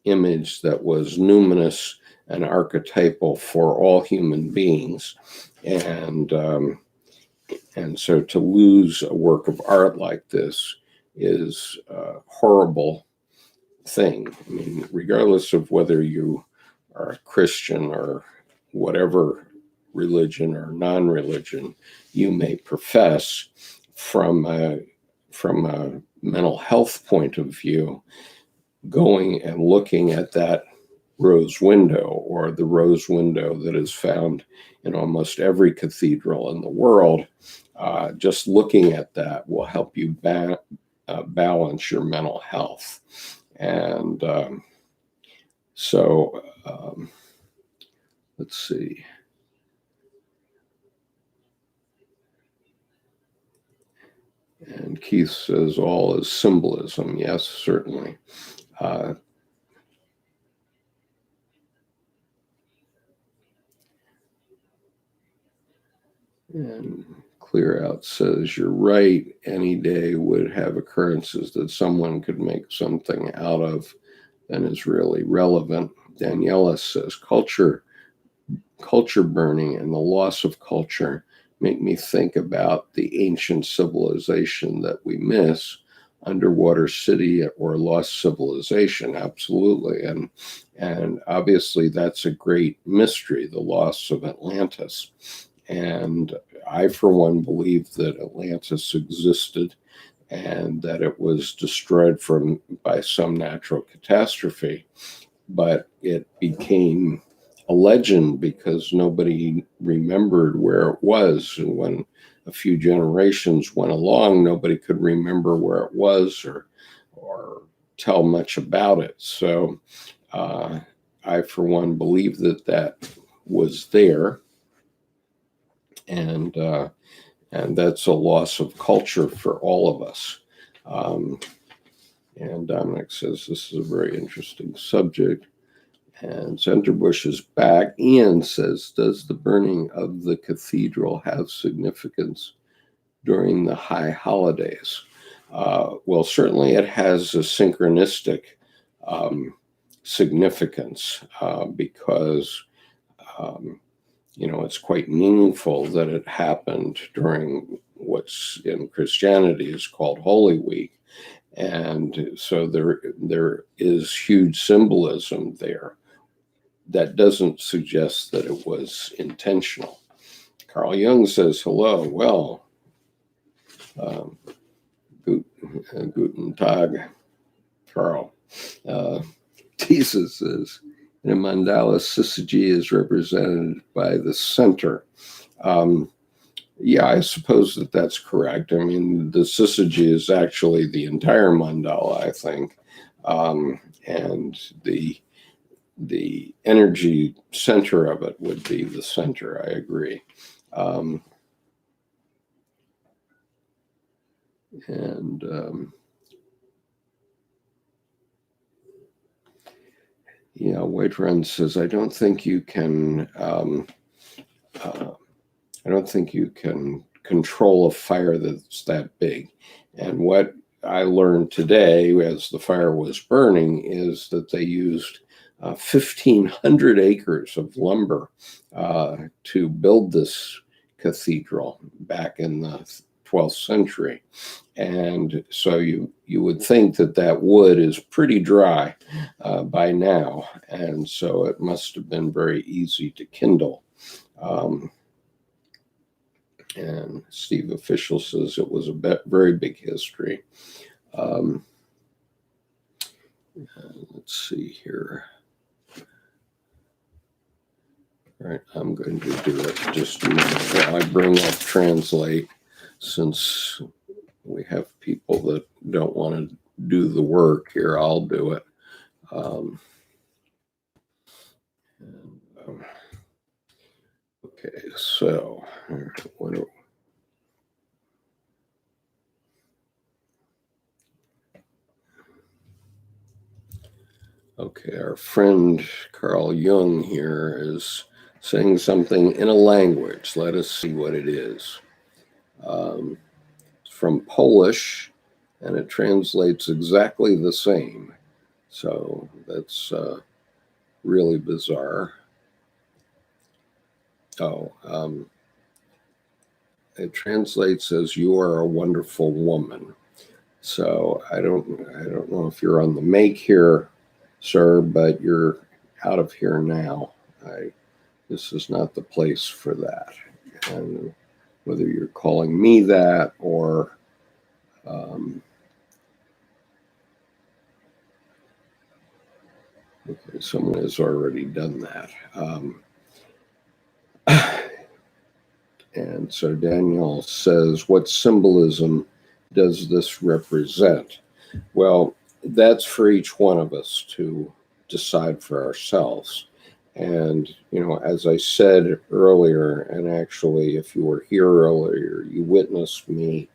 image that was numinous and archetypal for all human beings. And so to lose a work of art like this is a horrible thing. I mean, regardless of whether you are a Christian or whatever religion or non-religion you may profess, from a mental health point of view, going and looking at that rose window, or the rose window that is found in almost every cathedral in the world, just looking at that will help you balance your mental health. And let's see. And Keith says all is symbolism. Yes, certainly. And Clear Out says, you're right. Any day would have occurrences that someone could make something out of that is really relevant. Daniela says, culture burning and the loss of culture make me think about the ancient civilization that we miss, underwater city or lost civilization. Absolutely. And obviously that's a great mystery, the loss of Atlantis. And I, for one, believe that Atlantis existed and that it was destroyed by some natural catastrophe. But it became a legend because nobody remembered where it was. And when a few generations went along, nobody could remember where it was or tell much about it. So I, for one, believe that was there. And that's a loss of culture for all of us. And Dominic says this is a very interesting subject. And Centerbush is back. Ian says, does the burning of the cathedral have significance during the high holidays? Well, certainly it has a synchronistic significance because it's quite meaningful that it happened during what's in Christianity is called Holy Week. And so there is huge symbolism there. That doesn't suggest that it was intentional. Carl Jung says, hello. Well, guten Tag, Carl. Tisa says, in a mandala, syzygy is represented by the center. Yeah, I suppose that's correct. I mean, the syzygy is actually the entire mandala, I think. And the energy center of it would be the center. I agree. White Run says, I don't think you can control a fire that's that big. And what I learned today as the fire was burning is that they used 1,500 acres of lumber to build this cathedral back in the 12th century. And so you would think that wood is pretty dry by now. And so it must have been very easy to kindle. And Steve Official says it was a very big history. Let's see here. All right, I'm going to do it just a minute. While I bring up Translate, since we have people that don't want to do the work here, I'll do it. Okay, so our friend Carl Jung here is saying something in a language. Let us see what it is. It's from Polish, and it translates exactly the same. So that's really bizarre. It translates as "You are a wonderful woman." So I don't know if you're on the make here, sir, but you're out of here now. This is not the place for that. And whether you're calling me that or okay, someone has already done that. And so Daniel says, what symbolism does this represent? Well, that's for each one of us to decide for ourselves. And, as I said earlier, and actually, if you were here earlier, you witnessed me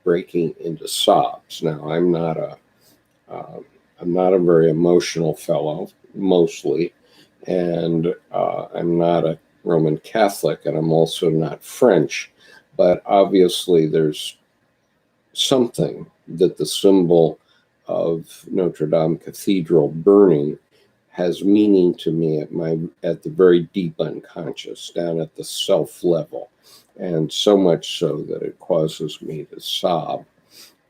breaking into sobs. Now, I'm not a very emotional fellow, mostly, and I'm not a Roman Catholic, and I'm also not French, but obviously there's something that the symbol of Notre Dame Cathedral burning has meaning to me at the very deep unconscious, down at the self level, and so much so that it causes me to sob.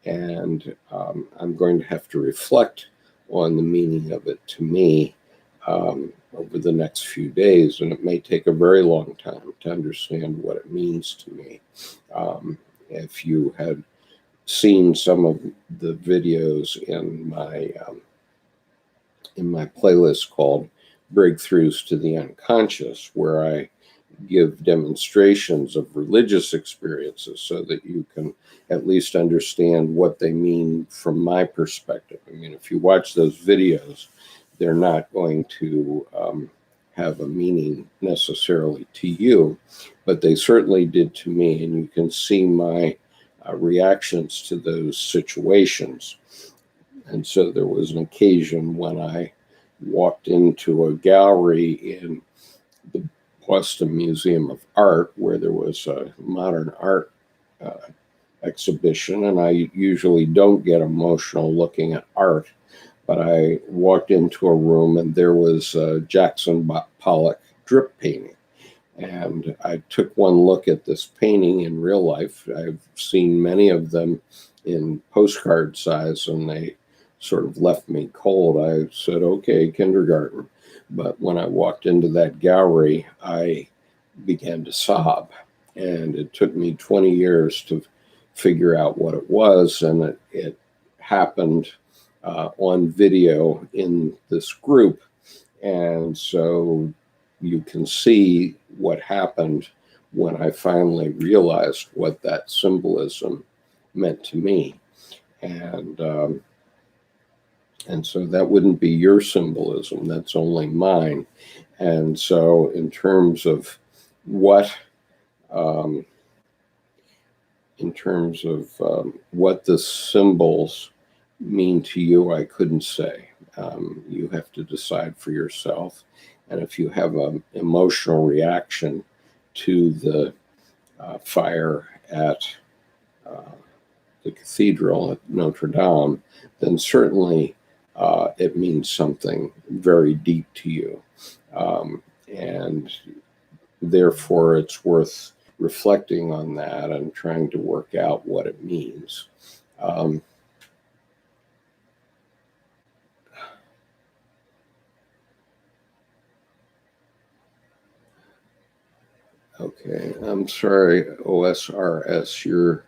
And I'm going to have to reflect on the meaning of it to me over the next few days, and it may take a very long time to understand what it means to me. If you had seen some of the videos in my playlist called Breakthroughs to the Unconscious, where I give demonstrations of religious experiences so that you can at least understand what they mean from my perspective. I mean, if you watch those videos, they're not going to have a meaning necessarily to you, but they certainly did to me, and you can see my reactions to those situations. And so there was an occasion when I walked into a gallery in the Boston Museum of Art where there was a modern art exhibition, and I usually don't get emotional looking at art, but I walked into a room and there was Jackson Pollock drip painting. And I took one look at this painting in real life. I've seen many of them in postcard size, and they sort of left me cold. I said, okay, kindergarten. But when I walked into that gallery, I began to sob. And it took me 20 years to figure out what it was. And it happened on video in this group. And so you can see what happened when I finally realized what that symbolism meant to me. And so that wouldn't be your symbolism, that's only mine. And so in terms of what the symbols mean to you, I couldn't say. You have to decide for yourself. And if you have an emotional reaction to the fire at the cathedral at Notre Dame, then certainly it means something very deep to you. And therefore, it's worth reflecting on that and trying to work out what it means. Okay, I'm sorry, OSRS, you're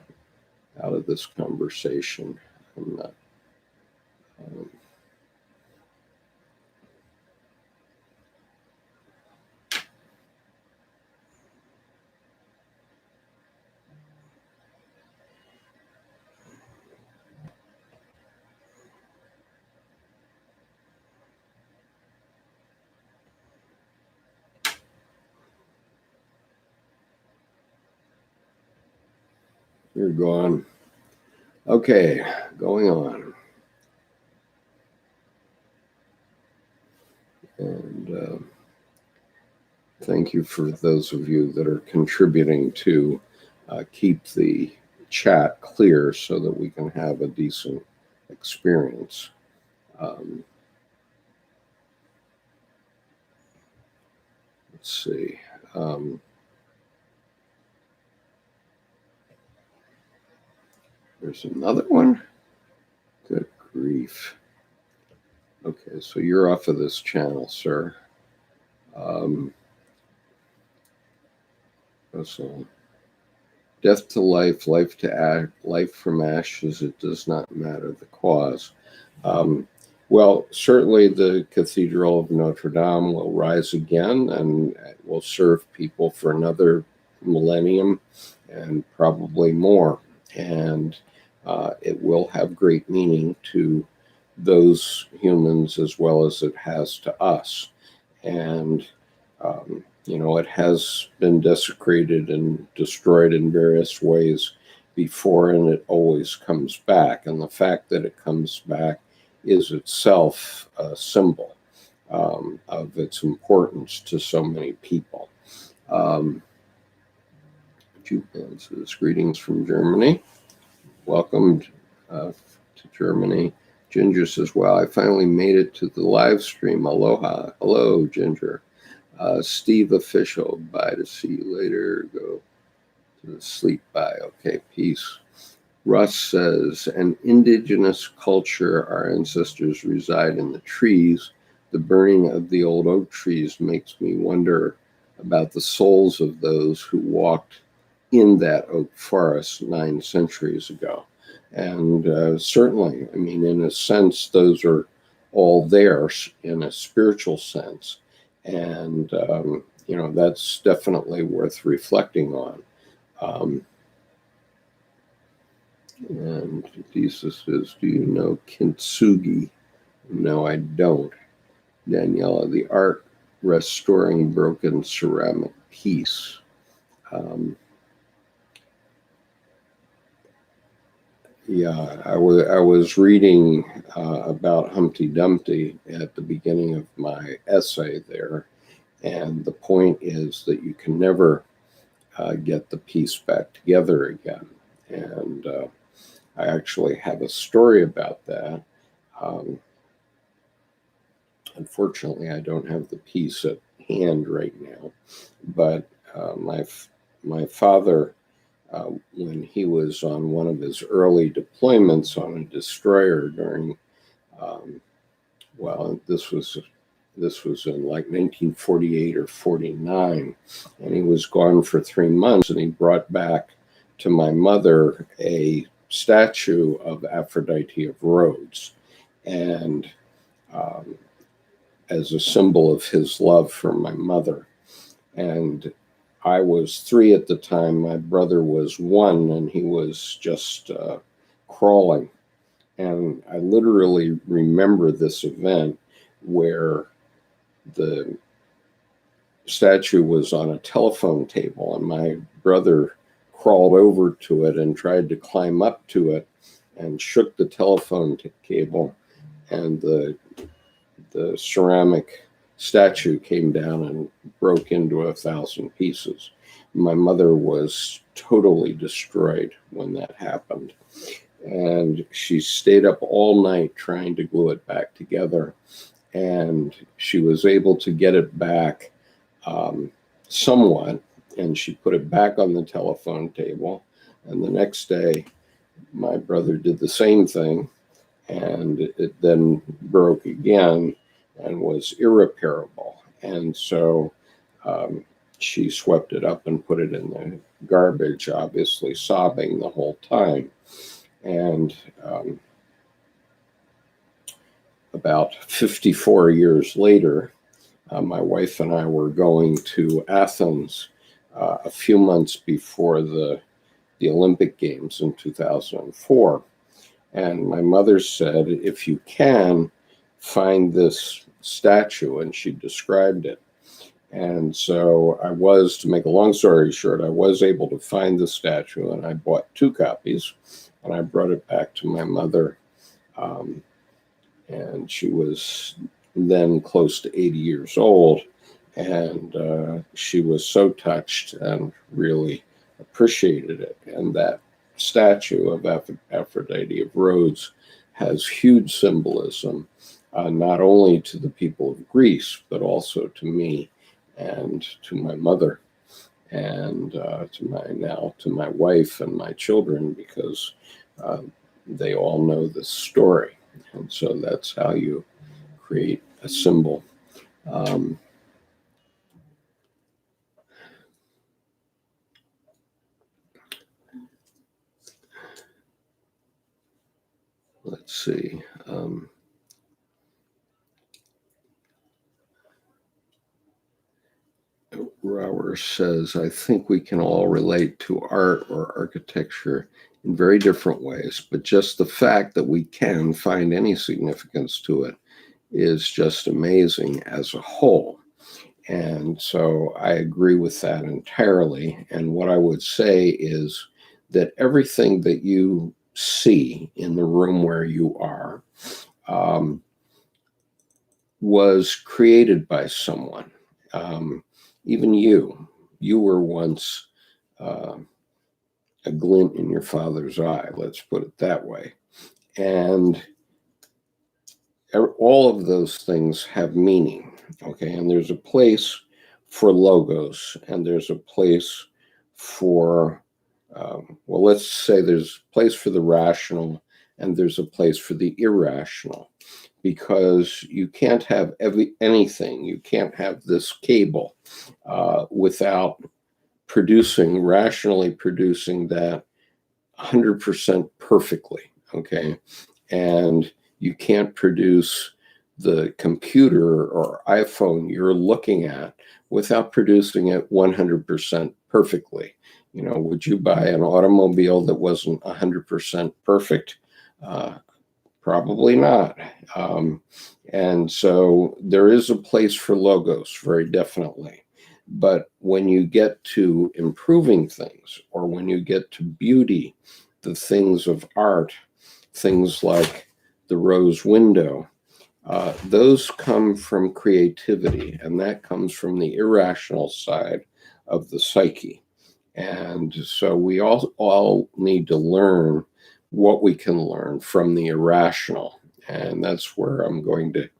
out of this conversation. I'm not. You're gone. Okay, going on. And thank you for those of you that are contributing to keep the chat clear so that we can have a decent experience. Let's see. There's another one. Good grief. Okay, so you're off of this channel, sir. So, death to life, life to act, life from ashes, it does not matter the cause. Well, certainly the Cathedral of Notre Dame will rise again and will serve people for another millennium and probably more. And it will have great meaning to those humans as well as it has to us. And, it has been desecrated and destroyed in various ways before, and it always comes back. And the fact that it comes back is itself a symbol of its importance to so many people. Jupan says, greetings from Germany. Welcome to Germany. Ginger says, well, I finally made it to the live stream. Aloha. Hello, Ginger. Steve Official, bye, to see you later. Go to sleep, bye. Okay, peace. Russ says, an indigenous culture, our ancestors reside in the trees. The burning of the old oak trees makes me wonder about the souls of those who walked in that oak forest 9 centuries ago. And certainly, I mean, in a sense, those are all there in a spiritual sense. And, that's definitely worth reflecting on. And Jesus says, do you know kintsugi? No, I don't. Daniela, the art restoring broken ceramic piece. Yeah, I was reading about Humpty Dumpty at the beginning of my essay there, and the point is that you can never get the piece back together again. And I actually have a story about that. Unfortunately, I don't have the piece at hand right now, but my father, when he was on one of his early deployments on a destroyer during, this was in like 1948 or 49, and he was gone for 3 months, and he brought back to my mother a statue of Aphrodite of Rhodes, and as a symbol of his love for my mother. And I was 3 at the time. My brother was 1, and he was just crawling. And I literally remember this event where the statue was on a telephone table, and my brother crawled over to it and tried to climb up to it and shook the telephone cable, and the ceramic statue came down and broke into 1,000 pieces. My mother was totally destroyed when that happened. And she stayed up all night trying to glue it back together. And she was able to get it back somewhat. And she put it back on the telephone table. And the next day, my brother did the same thing. And it then broke again and was irreparable. And so she swept it up and put it in the garbage, obviously sobbing the whole time. And about 54 years later, my wife and I were going to Athens a few months before the Olympic Games in 2004. And my mother said, if you can, find this statue, and she described it. And so I was, to make a long story short, I was able to find the statue, and I bought 2 copies, and I brought it back to my mother. And she was then close to 80 years old, and she was so touched and really appreciated it. And that statue of Aphrodite of Rhodes has huge symbolism, not only to the people of Greece, but also to me and to my mother, and to my wife and my children, because they all know this story. And so that's how you create a symbol. Let's see. Rower says, I think we can all relate to art or architecture in very different ways, but just the fact that we can find any significance to it is just amazing as a whole. And so I agree with that entirely. And what I would say is that everything that you see in the room where you are was created by someone. Even you were once a glint in your father's eye, let's put it that way. And all of those things have meaning, okay? And there's a place for logos, and there's a place for, let's say there's a place for the rational, and there's a place for the irrational, because you can't have anything. You can't have this cable without rationally producing that 100% perfectly. okay? And you can't produce the computer or iPhone you're looking at without producing it 100% perfectly. Would you buy an automobile that wasn't 100% perfect? Probably not. And so there is a place for logos, very definitely. But when you get to improving things, or when you get to beauty, the things of art, things like the rose window, those come from creativity, and that comes from the irrational side of the psyche. And so we all need to learn what we can learn from the irrational. And that's where I'm going to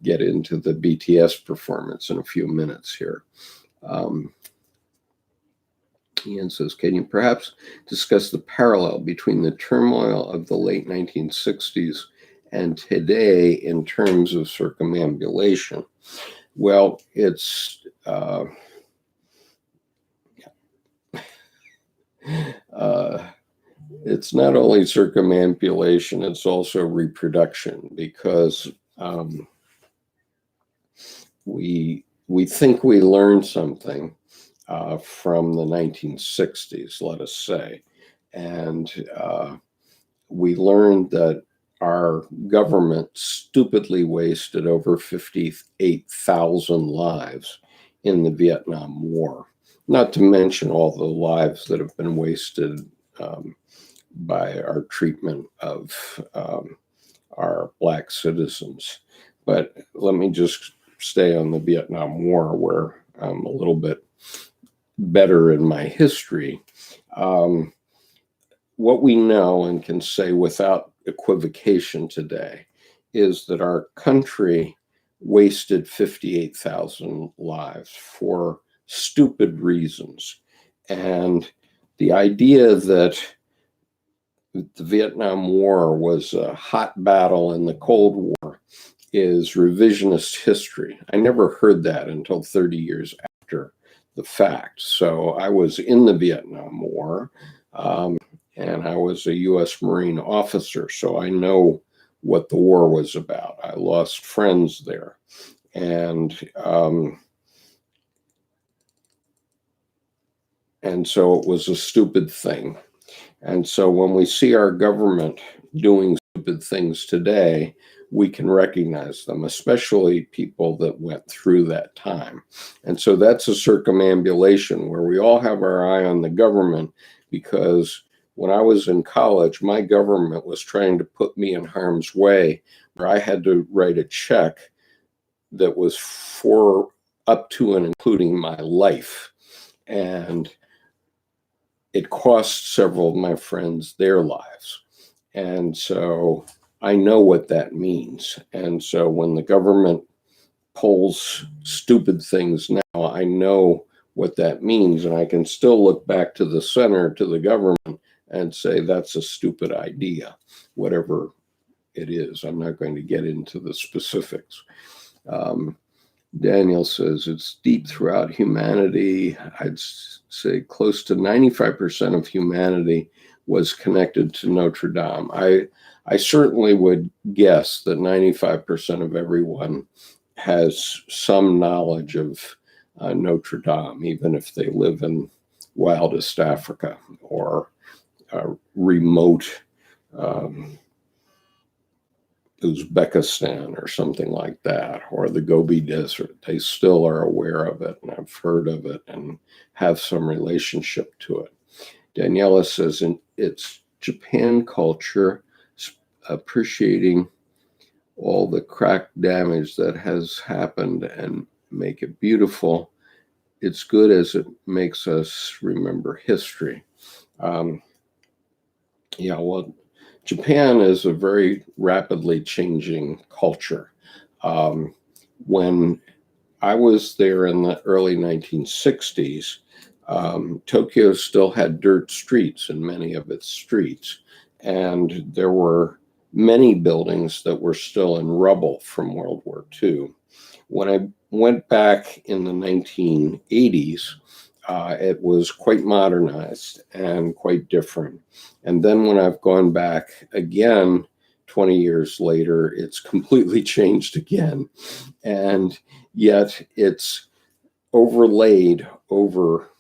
get into the BTS performance in a few minutes here. Ian says, can you perhaps discuss the parallel between the turmoil of the late 1960s and today in terms of circumambulation? Well, it's it's not only circumambulation, it's also reproduction, because we think we learned something from the 1960s, let us say, and we learned that our government stupidly wasted over 58,000 lives in the Vietnam War, not to mention all the lives that have been wasted by our treatment of our Black citizens. But let me just stay on the Vietnam War, where I'm a little bit better in my history. What we know and can say without equivocation today is that our country wasted 58,000 lives for stupid reasons. And the idea that the Vietnam War was a hot battle in the Cold War is revisionist history. I never heard that until 30 years after the fact. So I was in the Vietnam War, and I was a U.S. Marine officer, so I know what the war was about. I lost friends there. And so it was a stupid thing. And so when we see our government doing stupid things today, we can recognize them, especially people that went through that time. And so that's a circumambulation where we all have our eye on the government, because when I was in college, my government was trying to put me in harm's way, where I had to write a check that was for up to and including my life. And it cost several of my friends their lives. And so I know what that means. And so when the government pulls stupid things now, I know what that means. And I can still look back to the center, to the government, and say that's a stupid idea, whatever it is. I'm not going to get into the specifics. Daniel says it's deep throughout humanity. I'd say close to 95% of humanity was connected to Notre Dame. I certainly would guess that 95% of everyone has some knowledge of Notre Dame, even if they live in wildest Africa or remote Uzbekistan or something like that, or the Gobi Desert. They still are aware of it, and I've heard of it and have some relationship to it. Daniela says it's Japan culture, appreciating all the crack damage that has happened and make it beautiful. It's good as it makes us remember history. Well, Japan is a very rapidly changing culture. When I was there in the early 1960s, Tokyo still had dirt streets in many of its streets, and there were many buildings that were still in rubble from World War II. When I went back in the 1980s, it was quite modernized and quite different. And then when I've gone back again 20 years later, it's completely changed again. And yet it's overlaid over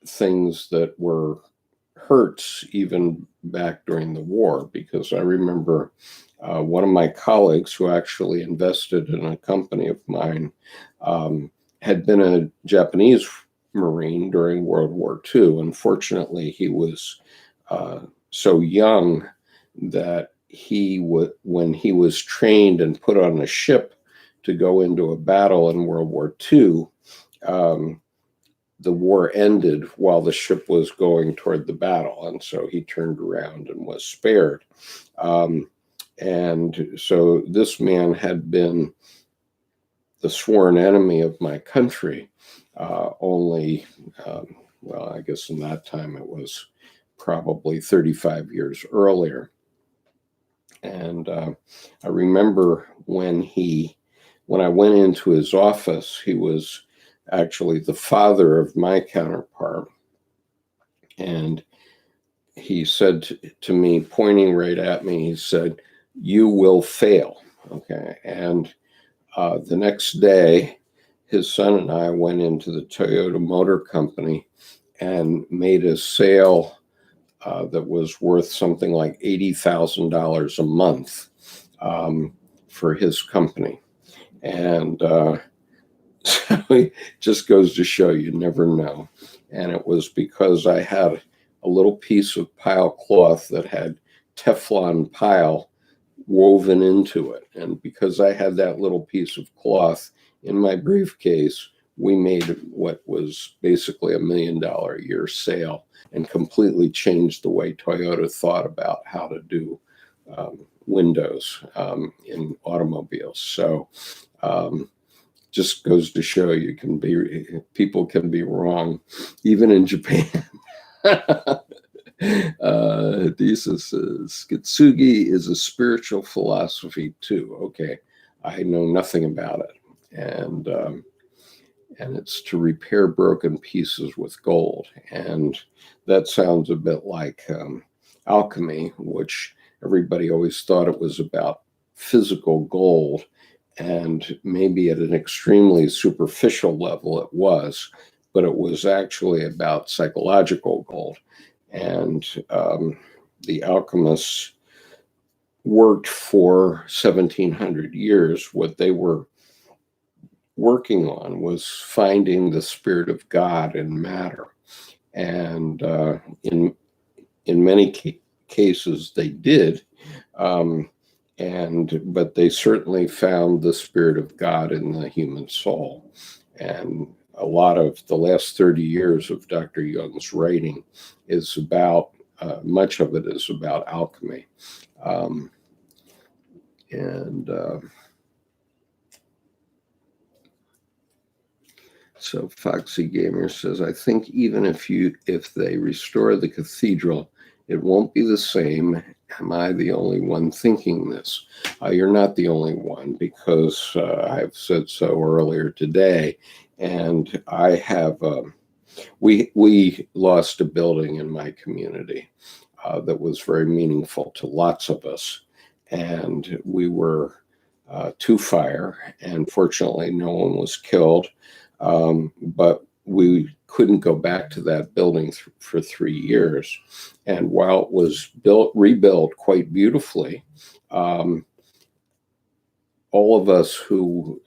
things that were hurts even back during the war, because I remember one of my colleagues who actually invested in a company of mine had been a Japanese Marine during World War II. Unfortunately, he was so young that when he was trained and put on a ship to go into a battle in World War II, the war ended while the ship was going toward the battle, and so he turned around and was spared. And so this man had been the sworn enemy of my country, only, well, I guess in that time it was probably 35 years earlier. And I remember when I went into his office, he was actually the father of my counterpart. And he said to me, pointing right at me, he said, "You will fail." Okay. And the next day, his son and I went into the Toyota Motor Company and made a sale that was worth something like $80,000 a month for his company. And so it just goes to show you never know. And it was because I had a little piece of pile cloth that had Teflon pile woven into it. And because I had that little piece of cloth in my briefcase, we made what was basically $1 million a year sale and completely changed the way Toyota thought about how to do windows in automobiles. So just goes to show people can be wrong, even in Japan. This is Skitsugi is a spiritual philosophy too. Okay, I know nothing about it, and it's to repair broken pieces with gold, and that sounds a bit like alchemy, which everybody always thought it was about physical gold. And maybe at an extremely superficial level it was, but it was actually about psychological gold. And the alchemists worked for 1700 years. What they were working on was finding the spirit of God in matter. And in many cases they did. But they certainly found the spirit of God in the human soul. And a lot of the last 30 years of Dr. Jung's writing is about, much of it is about alchemy. So Foxy Gamer says, I think even if they restore the cathedral, it won't be the same. Am I the only one thinking this? You're not the only one, because I've said so earlier today. And I have, we lost a building in my community that was very meaningful to lots of us. And we were to fire, and fortunately no one was killed. But we couldn't go back to that building for 3 years. And while it was rebuilt quite beautifully, all of us who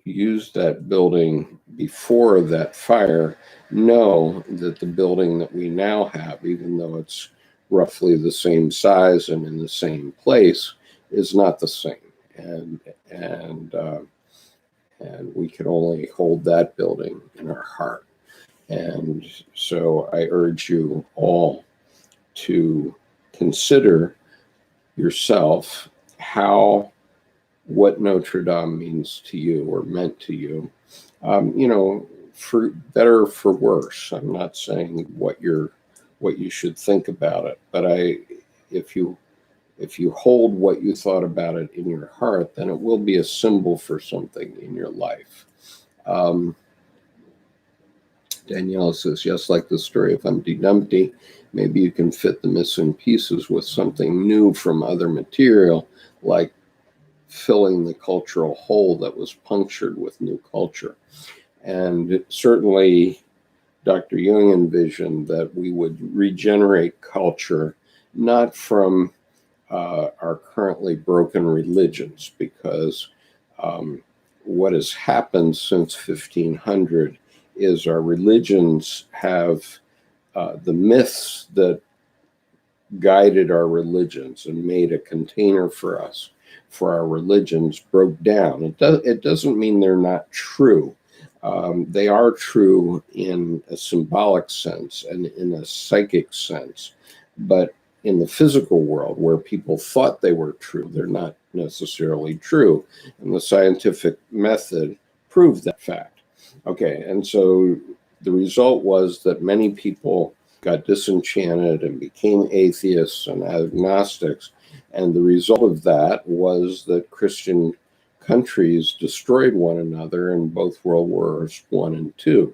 used that building before that fire know that the building that we now have, even though it's roughly the same size and in the same place, is not the same. And we can only hold that building in our heart. And so I urge you all to consider yourself what Notre Dame means to you or meant to you. For better or for worse. I'm not saying what you should think about it, but if you hold what you thought about it in your heart, then it will be a symbol for something in your life. Daniela says, yes, like the story of Humpty Dumpty, maybe you can fit the missing pieces with something new from other material, like filling the cultural hole that was punctured with new culture. And certainly Dr. Jung envisioned that we would regenerate culture, not from our currently broken religions, because what has happened since 1500 is our religions have the myths that guided our religions and made a container for us for our religions broke down. It doesn't mean they're not true. They are true in a symbolic sense and in a psychic sense, but in the physical world where people thought they were true, they're not necessarily true. And the scientific method proved that fact. Okay, and so the result was that many people got disenchanted and became atheists and agnostics. And the result of that was that Christian countries destroyed one another in both World Wars I and II.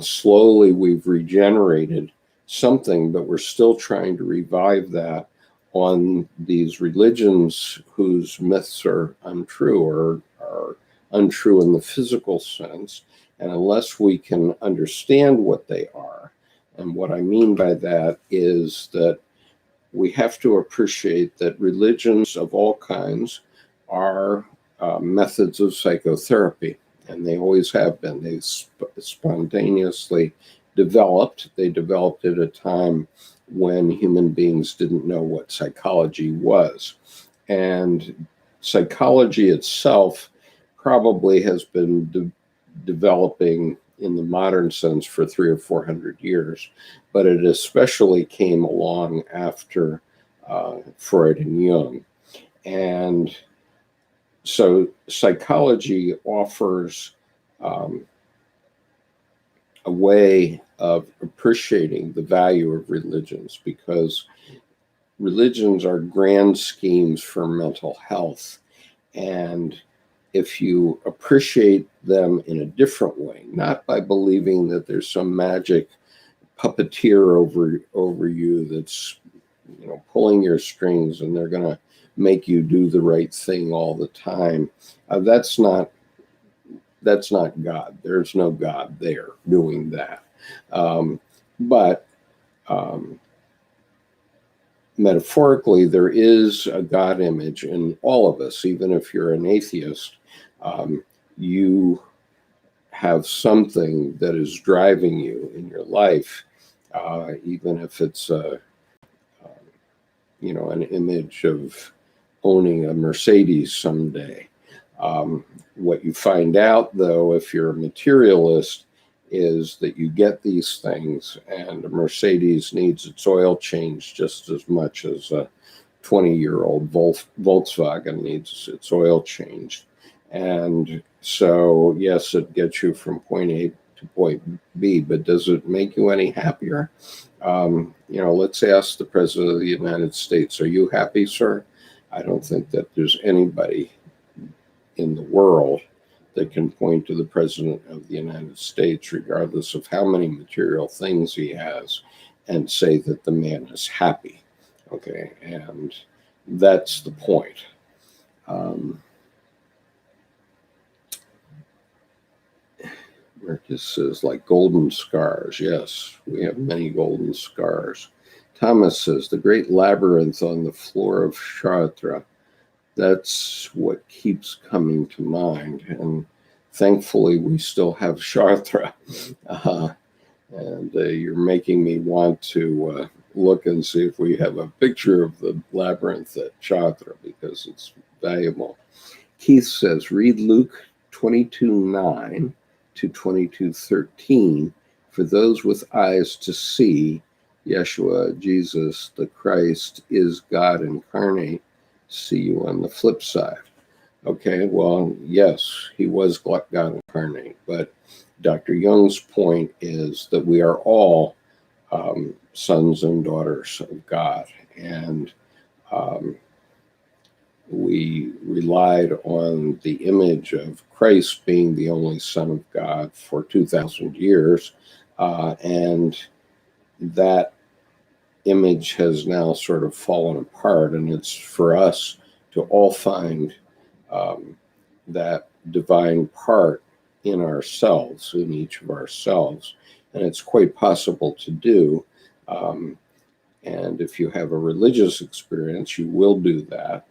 Slowly we've regenerated something, but we're still trying to revive that on these religions whose myths are untrue or are untrue in the physical sense. And unless we can understand what they are, and what I mean by that is that we have to appreciate that religions of all kinds are methods of psychotherapy, and they always have been. They spontaneously developed. They developed at a time when human beings didn't know what psychology was. And psychology itself probably has been developing in the modern sense for 300 or 400 years, but it especially came along after Freud and Jung. And so psychology offers a way of appreciating the value of religions, because religions are grand schemes for mental health. And if you appreciate them in a different way, not by believing that there's some magic puppeteer over you that's pulling your strings and they're going to make you do the right thing all the time, that's not God. There's no God there doing that. But metaphorically, there is a God image in all of us. Even if you're an atheist, you have something that is driving you in your life, even if it's an image of owning a Mercedes someday. What you find out, though, if you're a materialist, is that you get these things, and a Mercedes needs its oil changed just as much as a 20-year-old Volkswagen needs its oil changed. And so, yes, it gets you from point A to point B, but does it make you any happier? Let's ask the President of the United States, are you happy, sir? I don't think that there's anybody in the world that can point to the President of the United States, regardless of how many material things he has, and say that the man is happy. Okay, and that's the point. Marcus says, like golden scars. Yes, we have many golden scars. Thomas says, the great labyrinth on the floor of Chartres. That's what keeps coming to mind. And thankfully, we still have Chartres. And you're making me want to look and see if we have a picture of the labyrinth at Chartres, because it's valuable. Keith says, read Luke 22:9 to 22:13 for those with eyes to see. Yeshua, Jesus, the Christ, is God incarnate. See you on the flip side. Okay, well, yes, he was God incarnate, but Dr. Jung's point is that we are all sons and daughters of God, and we relied on the image of Christ being the only Son of God for 2,000 years, and that image has now sort of fallen apart, and it's for us to all find that divine part in ourselves, in each of ourselves, and it's quite possible to do. And if you have a religious experience, you will do that.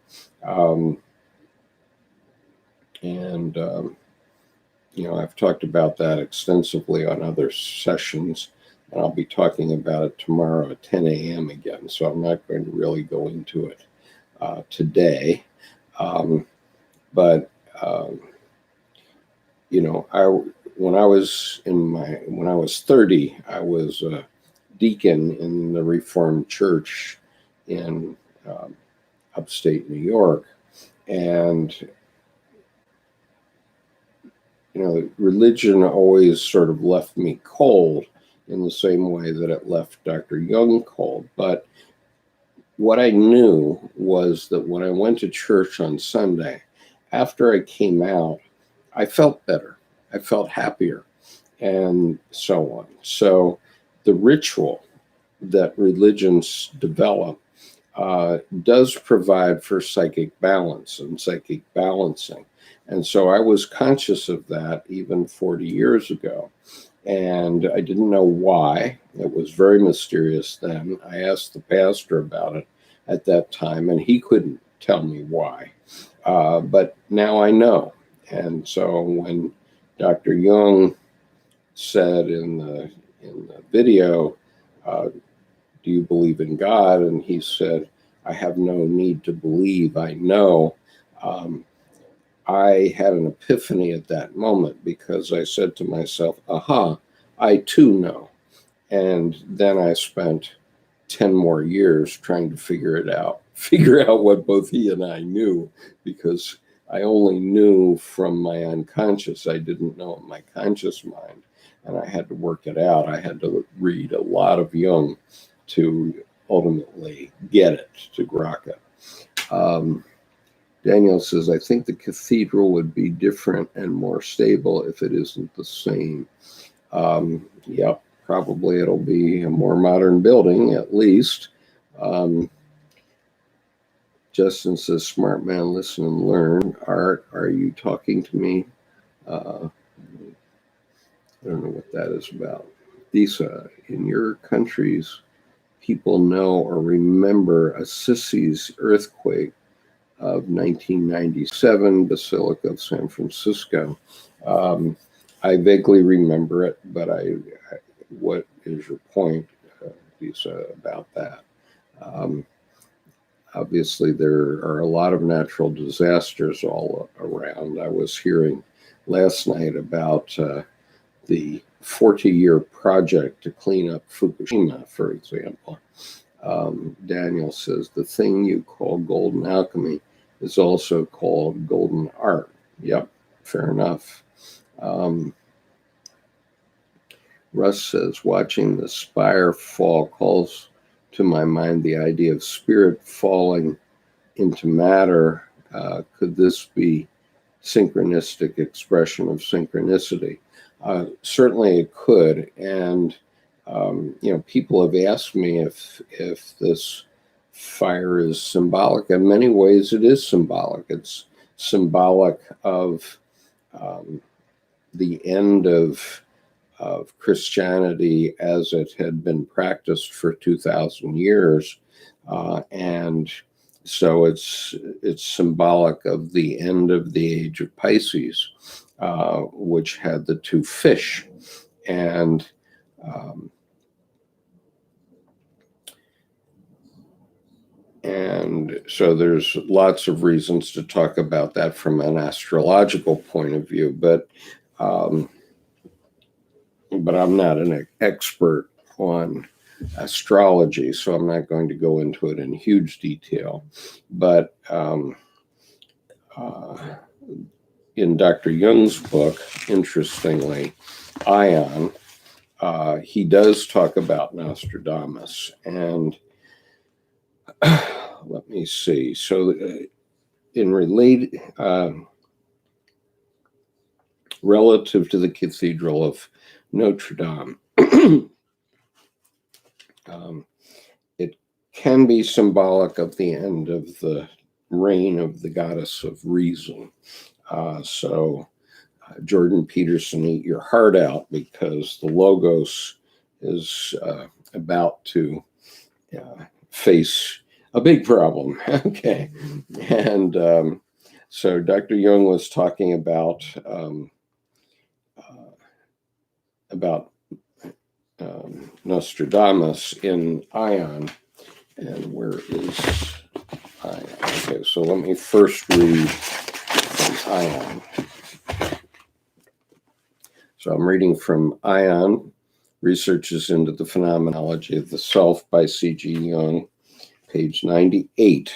I've talked about that extensively on other sessions, and I'll be talking about it tomorrow at 10 a.m. again, so I'm not going to really go into it today. But when I was 30, I was a deacon in the Reformed Church in upstate New York, and religion always sort of left me cold in the same way that it left Dr. Jung cold. But what I knew was that when I went to church on Sunday, after I came out, I felt better. I felt happier, and so on. So the ritual that religions develop does provide for psychic balance and psychic balancing. And so I was conscious of that even 40 years ago. And I didn't know why. It was very mysterious then. I asked the pastor about it at that time, and he couldn't tell me why. But now I know. And so when Dr. Jung said in the video, do you believe in God? And he said, I have no need to believe, I know. I had an epiphany at that moment, because I said to myself, aha, I too know. And then I spent 10 more years trying to figure out what both he and I knew, because I only knew from my unconscious. I didn't know in my conscious mind, and I had to work it out. I had to read a lot of Jung to ultimately get it, to grok it. Daniel says, I think the cathedral would be different and more stable if it isn't the same. Yep, probably it'll be a more modern building, at least. Justin says, smart man, listen and learn. Art, are you talking to me? I don't know what that is about. Lisa, in your countries, people know or remember Assisi's earthquake of 1997, Basilica of San Francisco. I vaguely remember it, but what is your point, Lisa, about that? Obviously, there are a lot of natural disasters all around. I was hearing last night about the 40-year project to clean up Fukushima, for example. Daniel says, the thing you call golden alchemy is also called golden art. Yep, fair enough. Russ says, watching the spire fall calls to my mind the idea of spirit falling into matter. Could this be synchronistic expression of synchronicity? Certainly it could. And, people have asked me if this fire is symbolic. In many ways, it is symbolic. It's symbolic of the end of Christianity as it had been practiced for 2,000 years. And so it's symbolic of the end of the age of Pisces, which had the two fish. And so there's lots of reasons to talk about that from an astrological point of view, but I'm not an expert on astrology, so I'm not going to go into it in huge detail. But in Dr. Jung's book, interestingly, Ion, he does talk about Nostradamus. And let me see. So relative to the Cathedral of Notre Dame. It can be symbolic of the end of the reign of the goddess of reason. Jordan Peterson, eat your heart out, because the Logos is about to face a big problem. Okay. And so Dr. Jung was talking about Nostradamus in Ion. And where is Ion? Okay, so let me first read from Ion. So I'm reading from Ion, Researches into the Phenomenology of the Self by C.G. Jung, page 98.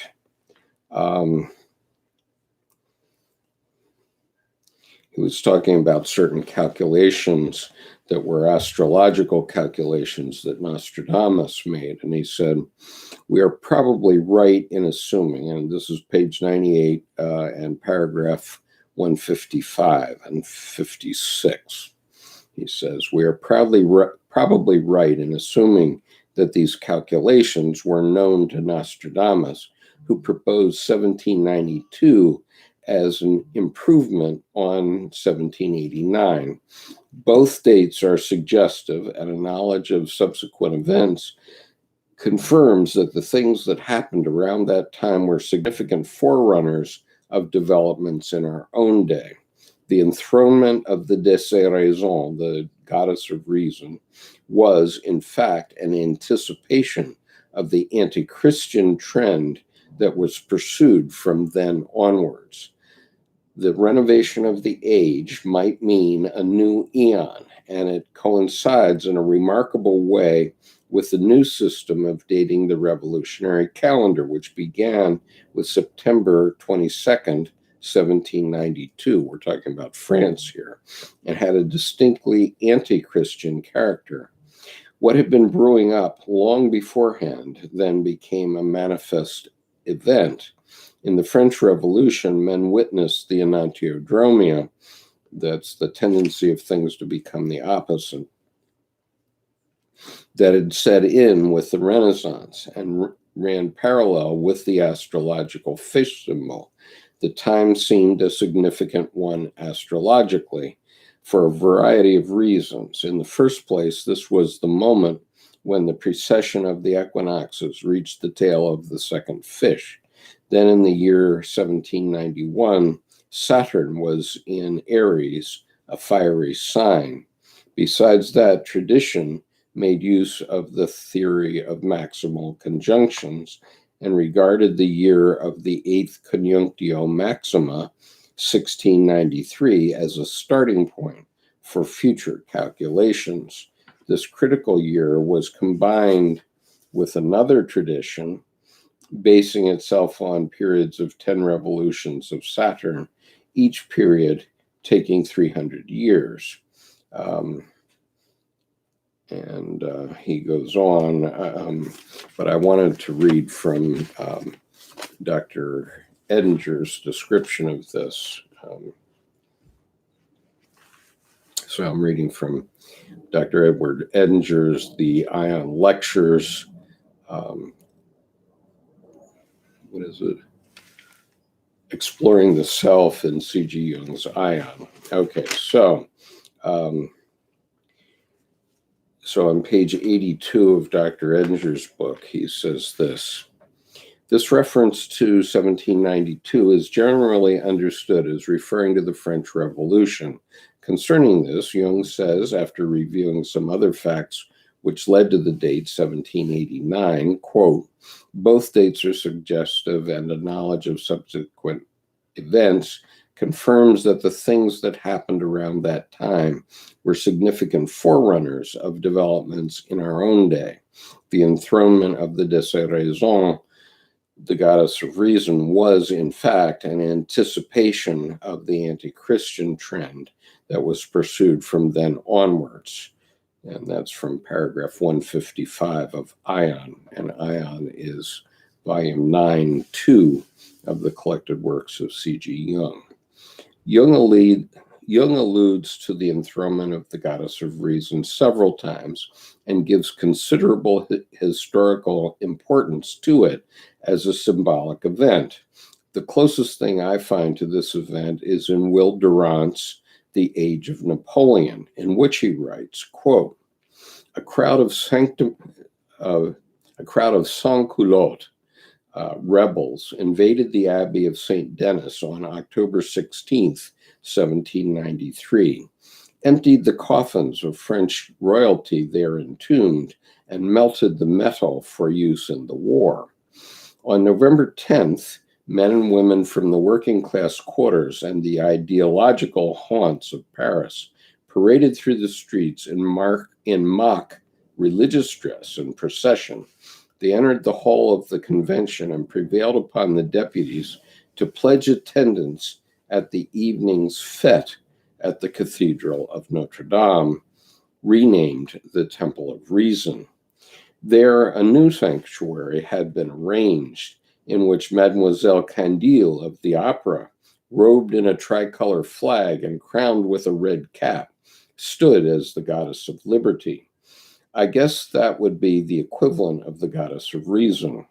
He was talking about certain calculations that were astrological calculations that Nostradamus made. And he said, we are probably right in assuming, and this is page 98 and paragraph 155 and 56. He says, we are probably right in assuming that these calculations were known to Nostradamus, who proposed 1792 as an improvement on 1789. Both dates are suggestive, and a knowledge of subsequent events confirms that the things that happened around that time were significant forerunners of developments in our own day. The enthronement of the Déceraison, the goddess of reason, was, in fact, an anticipation of the anti-Christian trend that was pursued from then onwards. The renovation of the age might mean a new eon, and it coincides in a remarkable way with the new system of dating the revolutionary calendar, which began with September 22nd, 1792. We're talking about France here, and had a distinctly anti-Christian character. What had been brewing up long beforehand then became a manifest event. In the French Revolution, men witnessed the enantiodromia, that's the tendency of things to become the opposite, that had set in with the Renaissance and ran parallel with the astrological fish symbol. The time seemed a significant one astrologically for a variety of reasons. In the first place, this was the moment when the precession of the equinoxes reached the tail of the second fish. Then in the year 1791, Saturn was in Aries, a fiery sign. Besides that, tradition made use of the theory of maximal conjunctions and regarded the year of the 8th conjunctio maxima, 1693, as a starting point for future calculations. This critical year was combined with another tradition, basing itself on periods of 10 revolutions of Saturn, each period taking 300 years. He goes on, but I wanted to read from Dr. Edinger's description of this. So I'm reading from Dr. Edward Edinger's The Ion Lectures. What is it? Exploring the Self in C.G. Jung's Ion. Okay, so on page 82 of Dr. Edinger's book, he says this. This reference to 1792 is generally understood as referring to the French Revolution. Concerning this, Jung says, after reviewing some other facts which led to the date 1789, quote, both dates are suggestive, and a knowledge of subsequent events confirms that the things that happened around that time were significant forerunners of developments in our own day. The enthronement of the Déceraison, the goddess of reason, was in fact an anticipation of the anti-Christian trend that was pursued from then onwards. And that's from paragraph 155 of Ion. And Ion is volume 9, 2 of the collected works of C.G. Jung. Jung alludes to the enthronement of the goddess of reason several times and gives considerable historical importance to it as a symbolic event. The closest thing I find to this event is in Will Durant's The Age of Napoleon, in which he writes, quote, a crowd of sans-culottes rebels invaded the Abbey of St. Denis on October 16th, 1793, emptied the coffins of French royalty there entombed, and melted the metal for use in the war. On November 10th, men and women from the working class quarters and the ideological haunts of Paris paraded through the streets in mock religious dress and procession. They entered the hall of the convention and prevailed upon the deputies to pledge attendance at the evening's fête at the Cathedral of Notre Dame, renamed the Temple of Reason. There, a new sanctuary had been arranged in which Mademoiselle Candide of the opera, robed in a tricolor flag and crowned with a red cap, stood as the goddess of liberty. I guess that would be the equivalent of the goddess of reason.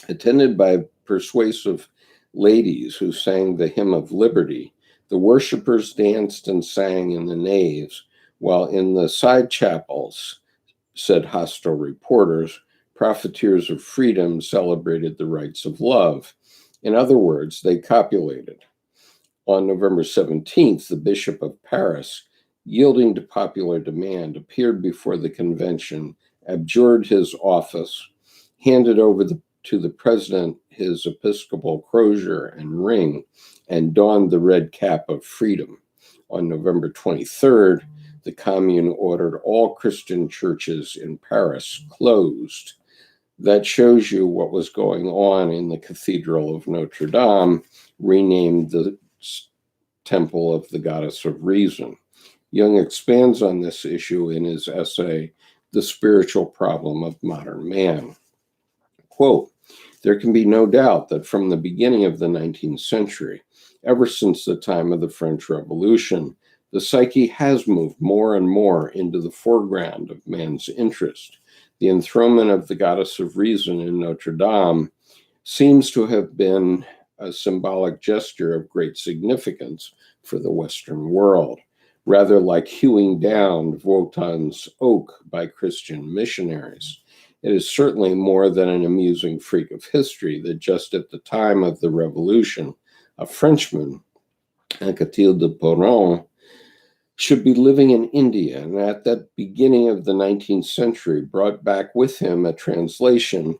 Attended by persuasive ladies who sang the hymn of liberty, the worshippers danced and sang in the naves, while in the side chapels, said hostile reporters, profiteers of freedom celebrated the rights of love. In other words, they copulated. On November 17th, the Bishop of Paris, yielding to popular demand, appeared before the convention, abjured his office, handed over to the president his episcopal crozier and ring, and donned the red cap of freedom. On November 23rd, the Commune ordered all Christian churches in Paris closed. That shows you what was going on in the Cathedral of Notre Dame, renamed the Temple of the Goddess of Reason. Jung expands on this issue in his essay, The Spiritual Problem of Modern Man. Quote, there can be no doubt that from the beginning of the 19th century, ever since the time of the French Revolution, the psyche has moved more and more into the foreground of man's interest. The enthronement of the goddess of reason in Notre Dame seems to have been a symbolic gesture of great significance for the Western world, rather like hewing down Wotan's oak by Christian missionaries. It is certainly more than an amusing freak of history that just at the time of the Revolution, a Frenchman, Anquetil de Poron, should be living in India, and at that beginning of the 19th century brought back with him a translation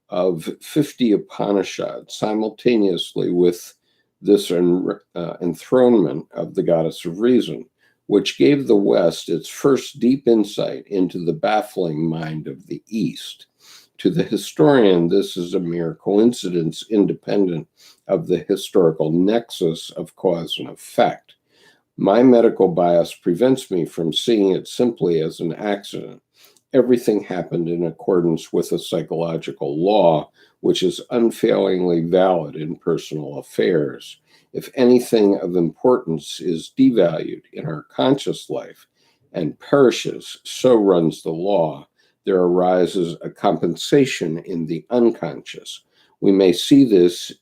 of 50 Upanishads simultaneously with this enthronement of the goddess of reason, which gave the West its first deep insight into the baffling mind of the East. To the historian, this is a mere coincidence independent of the historical nexus of cause and effect. My medical bias prevents me from seeing it simply as an accident. Everything happened in accordance with a psychological law, which is unfailingly valid in personal affairs. If anything of importance is devalued in our conscious life and perishes, so runs the law, there arises a compensation in the unconscious. We may see this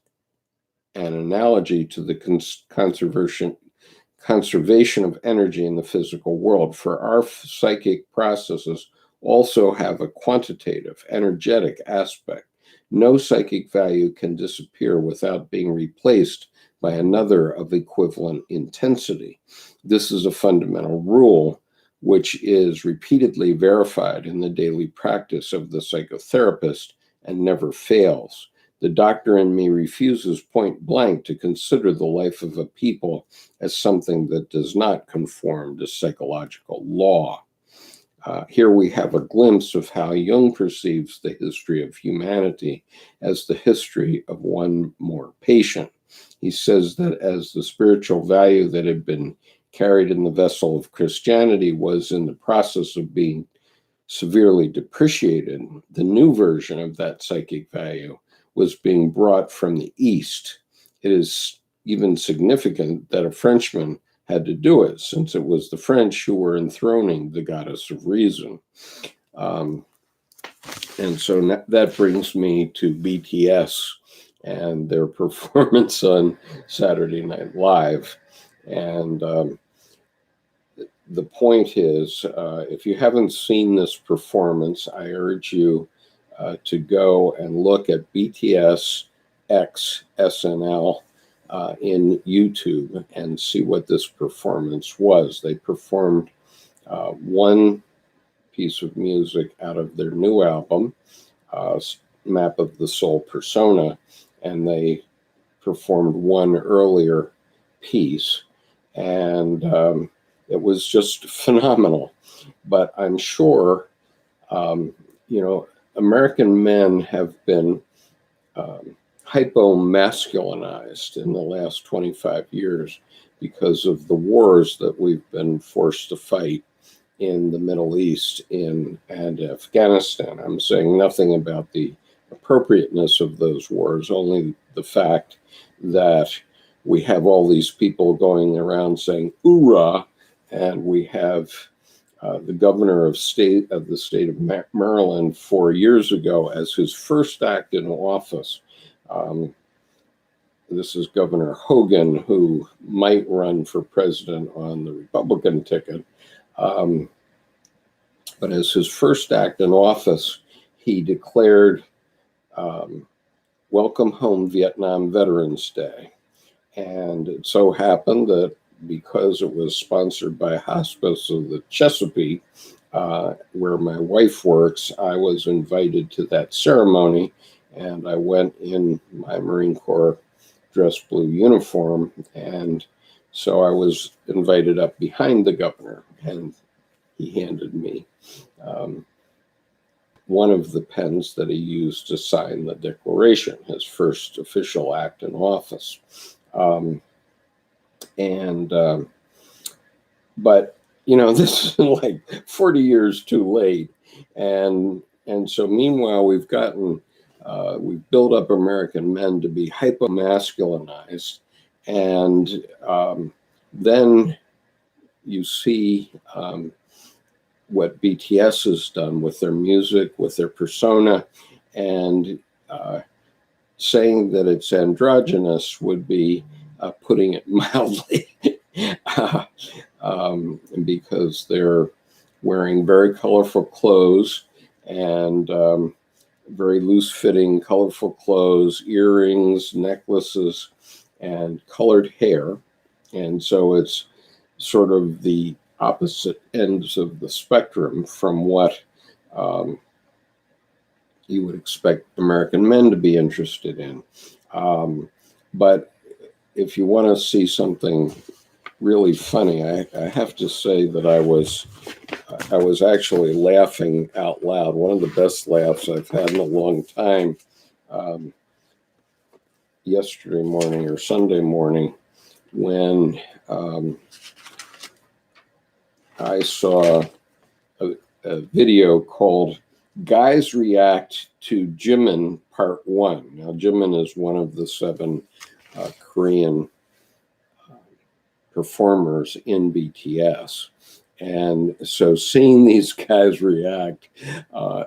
an analogy to the conservation of energy in the physical world, for our psychic processes also have a quantitative, energetic aspect. No psychic value can disappear without being replaced by another of equivalent intensity. This is a fundamental rule which is repeatedly verified in the daily practice of the psychotherapist and never fails. The doctor in me refuses point blank to consider the life of a people as something that does not conform to psychological law. Here we have a glimpse of how Jung perceives the history of humanity as the history of one more patient. He says that as the spiritual value that had been carried in the vessel of Christianity was in the process of being severely depreciated, the new version of that psychic value was being brought from the East. It is even significant that a Frenchman had to do it, since it was the French who were enthroning the goddess of reason. And so that brings me to BTS and their performance on Saturday Night Live. And the point is, if you haven't seen this performance, I urge you to go and look at BTSxSNL in YouTube and see what this performance was. They performed one piece of music out of their new album, Map of the Soul Persona, and they performed one earlier piece, and it was just phenomenal. But I'm sure, American men have been hypo-masculinized in the last 25 years because of the wars that we've been forced to fight in the Middle East and Afghanistan. I'm saying nothing about the appropriateness of those wars, only the fact that we have all these people going around saying "oorah," and we have the governor of the state of Maryland 4 years ago, as his first act in office. This is Governor Hogan, who might run for president on the Republican ticket. But as his first act in office, he declared Welcome Home Vietnam Veterans Day. And it so happened that because it was sponsored by Hospice of the Chesapeake, where my wife works, I was invited to that ceremony, and I went in my Marine Corps dress blue uniform, and so I was invited up behind the governor, and he handed me one of the pens that he used to sign the Declaration, his first official act in office. But this is like 40 years too late, and so meanwhile we've built up American men to be hyper-masculinized, and then you see what BTS has done with their music, with their persona, and saying that it's androgynous would be putting it mildly, because they're wearing very colorful clothes and very loose-fitting, colorful clothes, earrings, necklaces, and colored hair. And so it's sort of the opposite ends of the spectrum from what you would expect American men to be interested in. But if you want to see something really funny, I have to say that I was actually laughing out loud. One of the best laughs I've had in a long time. Yesterday morning or Sunday morning, when I saw a video called "Guys React to Jimin Part 1." Now, Jimin is one of the 7 Korean performers in BTS. And so seeing these guys react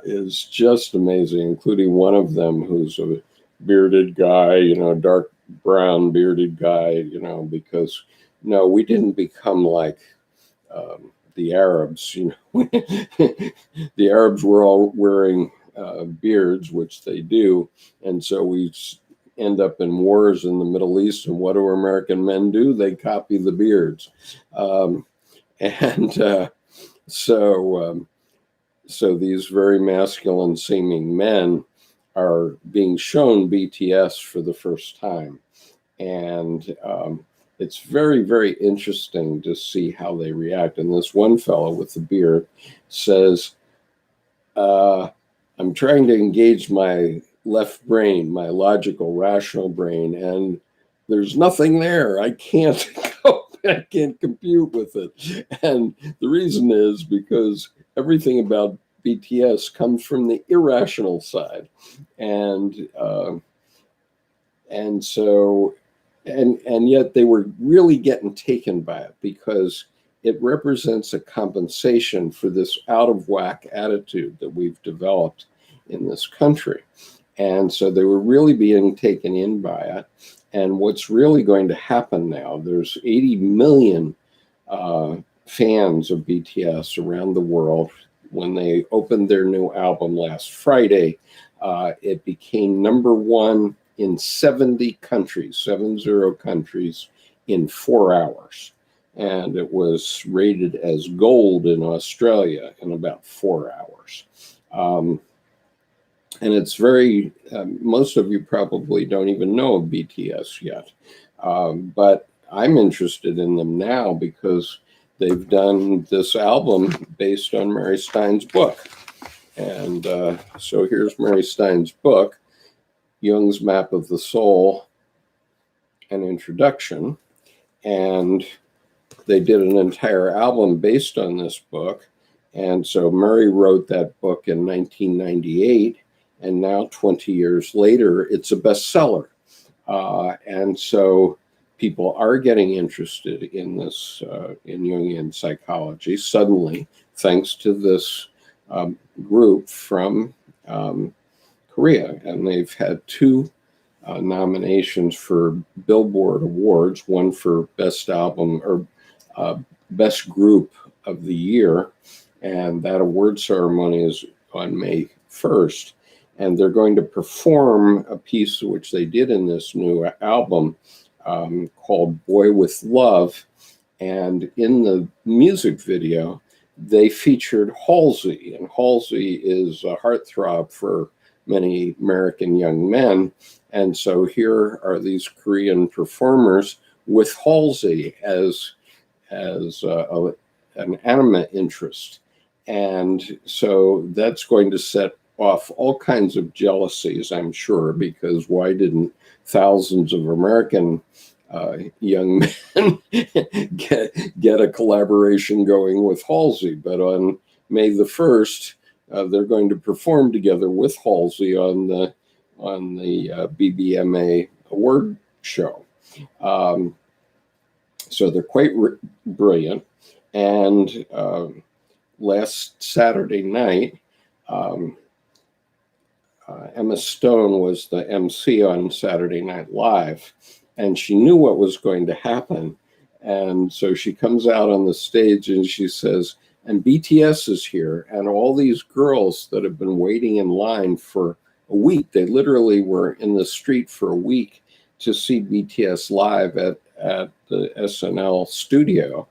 is just amazing, including one of them who's a bearded guy, dark brown bearded guy, because no, we didn't become like the Arabs. The Arabs were all wearing beards, which they do. And so we end up in wars in the Middle East. And what do American men do? They copy the beards. So these very masculine seeming men are being shown BTS for the first time. And it's very, very interesting to see how they react. And this one fellow with the beard says, I'm trying to engage my left brain, my logical, rational brain, and there's nothing there. I can't compute with it. And the reason is because everything about BTS comes from the irrational side. And And so, and yet they were really getting taken by it because it represents a compensation for this out of whack attitude that we've developed in this country. And so they were really being taken in by it. And what's really going to happen now, there's 80 million fans of BTS around the world. When they opened their new album last Friday, it became #1 in 70 countries, 70 countries, in 4 hours. And it was rated as gold in Australia in about 4 hours. And it's very, most of you probably don't even know of BTS yet. But I'm interested in them now because they've done this album based on Mary Stein's book. And so here's Mary Stein's book, Jung's Map of the Soul, an introduction. And they did an entire album based on this book. And so Murray wrote that book in 1998, and now 20 years later, it's a bestseller. And so people are getting interested in this, in Jungian psychology, suddenly, thanks to this group from Korea. And they've had 2 nominations for Billboard Awards, one for Best Album or Best Group of the Year. And that award ceremony is on May 1st. And they're going to perform a piece which they did in this new album called Boy with Love. And in the music video, they featured Halsey. And Halsey is a heartthrob for many American young men. And so here are these Korean performers with Halsey as an anime interest. And so that's going to set off all kinds of jealousies, I'm sure, because why didn't thousands of American young men get a collaboration going with Halsey? But on May the 1st, they're going to perform together with Halsey on the BBMA award show. So they're quite brilliant. And last Saturday night, Emma Stone was the MC on Saturday Night Live, and she knew what was going to happen. And so she comes out on the stage and she says, and BTS is here, and all these girls that have been waiting in line for a week, they literally were in the street for a week to see BTS live at the SNL studio.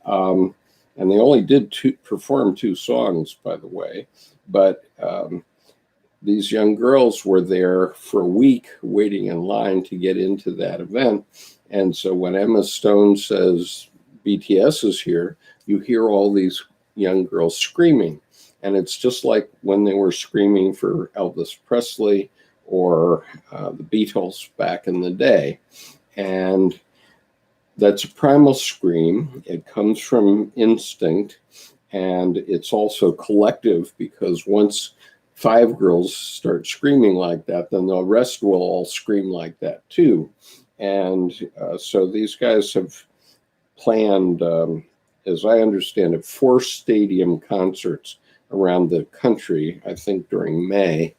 And they only did perform 2 songs, by the way, but these young girls were there for a week waiting in line to get into that event. And so when Emma Stone says BTS is here, you hear all these young girls screaming. And it's just like when they were screaming for Elvis Presley or the Beatles back in the day. And that's a primal scream. It comes from instinct, and it's also collective, because once 5 girls start screaming like that, then the rest will all scream like that too. And so these guys have planned, as I understand it, 4 stadium concerts around the country, I think during May.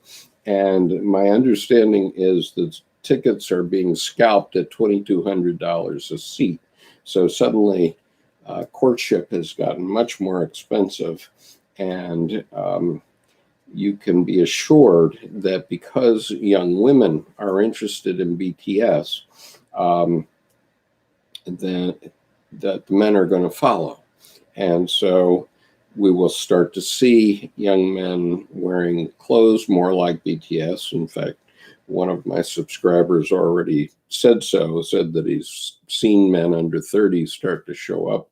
And my understanding is that tickets are being scalped at $2,200 a seat. So suddenly courtship has gotten much more expensive. And you can be assured that because young women are interested in BTS, then that the men are going to follow. And so we will start to see young men wearing clothes more like BTS. In fact, one of my subscribers already said that he's seen men under 30 start to show up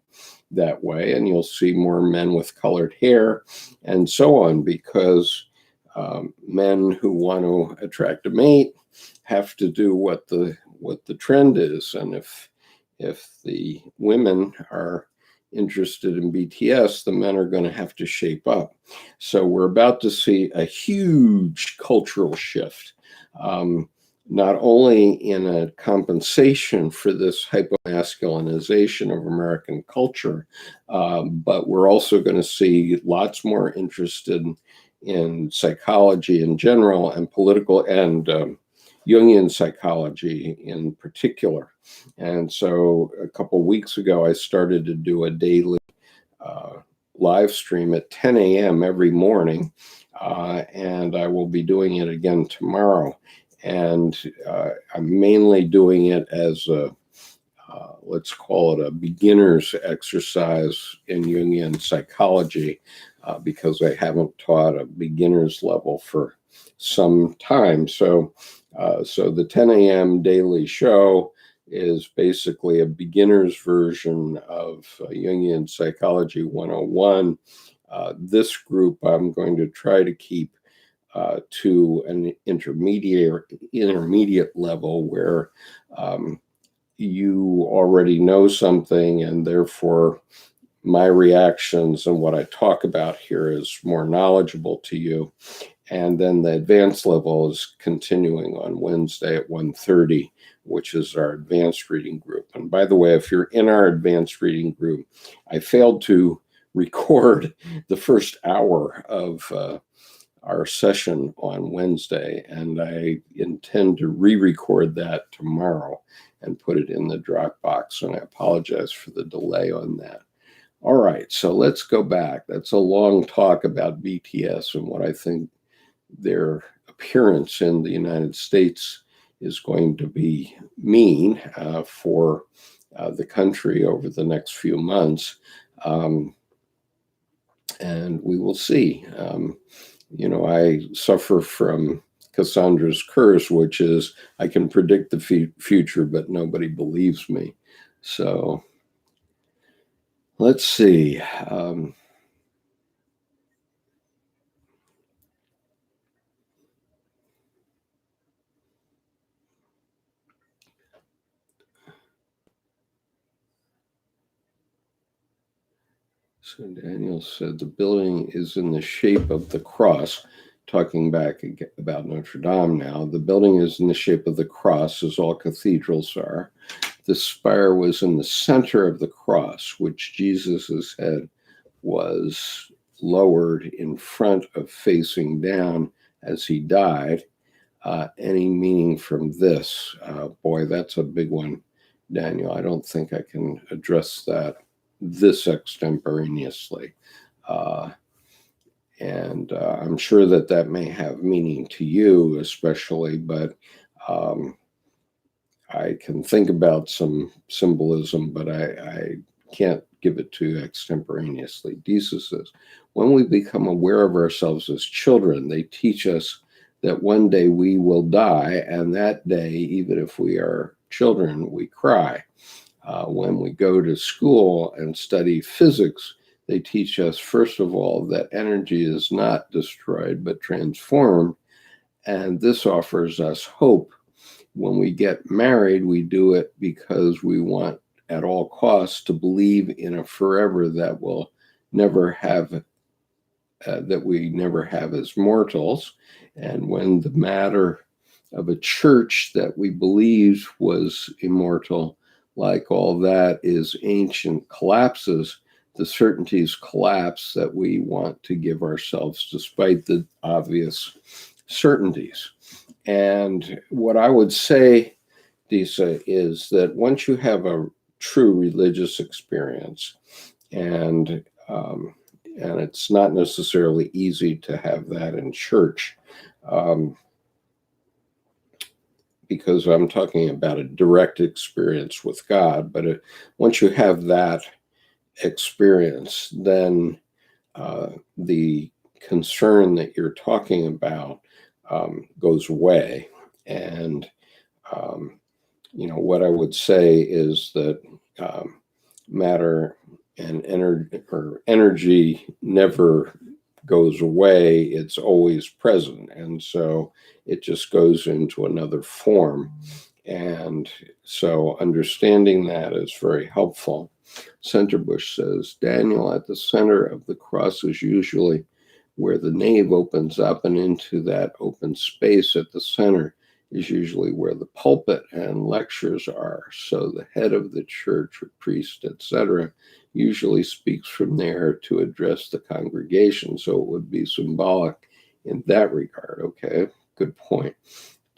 that way, and you'll see more men with colored hair and so on, because men who want to attract a mate have to do what the trend is. And if the women are interested in BTS, the men are going to have to shape up. So we're about to see a huge cultural shift. not only in a compensation for this hypomasculinization of American culture, but we're also going to see lots more interested in psychology in general and political and Jungian psychology in particular. And so a couple of weeks ago, I started to do a daily live stream at 10 a.m. every morning, and I will be doing it again tomorrow. And I'm mainly doing it as a, let's call it a beginner's exercise in Jungian psychology, because I haven't taught a beginner's level for some time. So the 10 a.m. daily show is basically a beginner's version of Jungian Psychology 101. This group I'm going to try to keep to an intermediate level where you already know something, and therefore my reactions and what I talk about here is more knowledgeable to you. And then the advanced level is continuing on Wednesday at 1:30, which is our advanced reading group. And by the way, if you're in our advanced reading group, I failed to record the first hour of our session on Wednesday, and I intend to re-record that tomorrow and put it in the Dropbox, and I apologize for the delay on that. All right, so let's go back. That's a long talk about BTS and what I think their appearance in the United States is going to mean for the country over the next few months. And we will see. I suffer from Cassandra's curse, which is I can predict the future, but nobody believes me. So let's see. So Daniel said the building is in the shape of the cross. Talking back about Notre Dame now, the building is in the shape of the cross, as all cathedrals are. The spire was in the center of the cross, which Jesus' head was lowered in front of facing down as he died. Any meaning from this? Boy, that's a big one, Daniel. I don't think I can address that this extemporaneously. And I'm sure that may have meaning to you, especially, but I can think about some symbolism, but I can't give it to you extemporaneously. Deesa says, when we become aware of ourselves as children, they teach us that one day we will die, and that day, even if we are children, we cry. When we go to school and study physics, they teach us, first of all, that energy is not destroyed but transformed, and this offers us hope. When we get married, we do it because we want at all costs to believe in a forever that will never have, that we never have as mortals. And when the matter of a church that we believed was immortal, like all that is ancient, collapses, the certainties collapse that we want to give ourselves despite the obvious certainties. And what I would say, Deesa, is that once you have a true religious experience, and it's not necessarily easy to have that in church, because I'm talking about a direct experience with God. But once you have that experience, then the concern that you're talking about goes away. And, what I would say is that matter and energy never goes away. It's always present. And so it just goes into another form. And so understanding that is very helpful. Centerbush says, Daniel, at the center of the cross is usually where the nave opens up, and into that open space at the center is usually where the pulpit and lectures are. So the head of the church or priest, etc., usually speaks from there to address the congregation. So it would be symbolic in that regard. Okay, good point.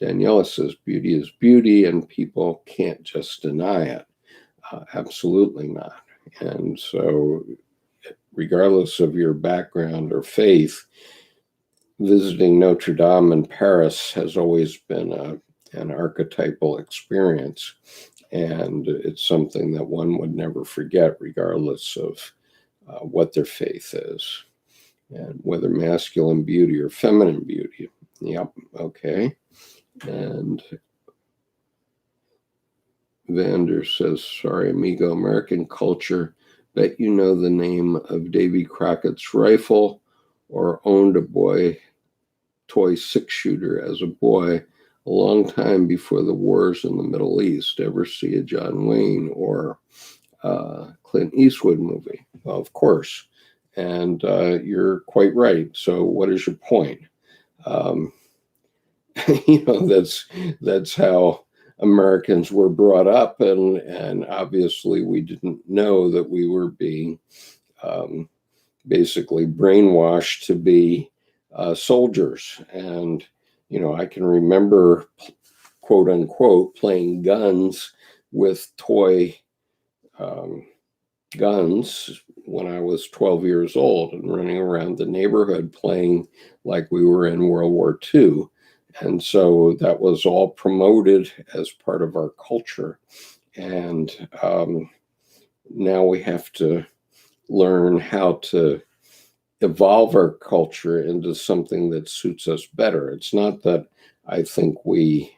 Daniela says beauty is beauty and people can't just deny it. Absolutely not. And so, regardless of your background or faith, visiting Notre Dame in Paris has always been an archetypal experience. And it's something that one would never forget, regardless of what their faith is, and whether masculine beauty or feminine beauty. Yep, okay. And Vander says, sorry, amigo, American culture. Bet you know the name of Davy Crockett's rifle or owned a toy six-shooter as a boy a long time before the wars in the Middle East. Ever see a John Wayne or Clint Eastwood movie? Well, of course. And you're quite right. So what is your point? That's how Americans were brought up, and obviously we didn't know that we were being basically brainwashed to be soldiers. And I can remember, quote unquote, playing guns with toy guns when I was 12 years old and running around the neighborhood playing like we were in World War II. And so that was all promoted as part of our culture. And now we have to learn how to evolve our culture into something that suits us better. It's not that I think we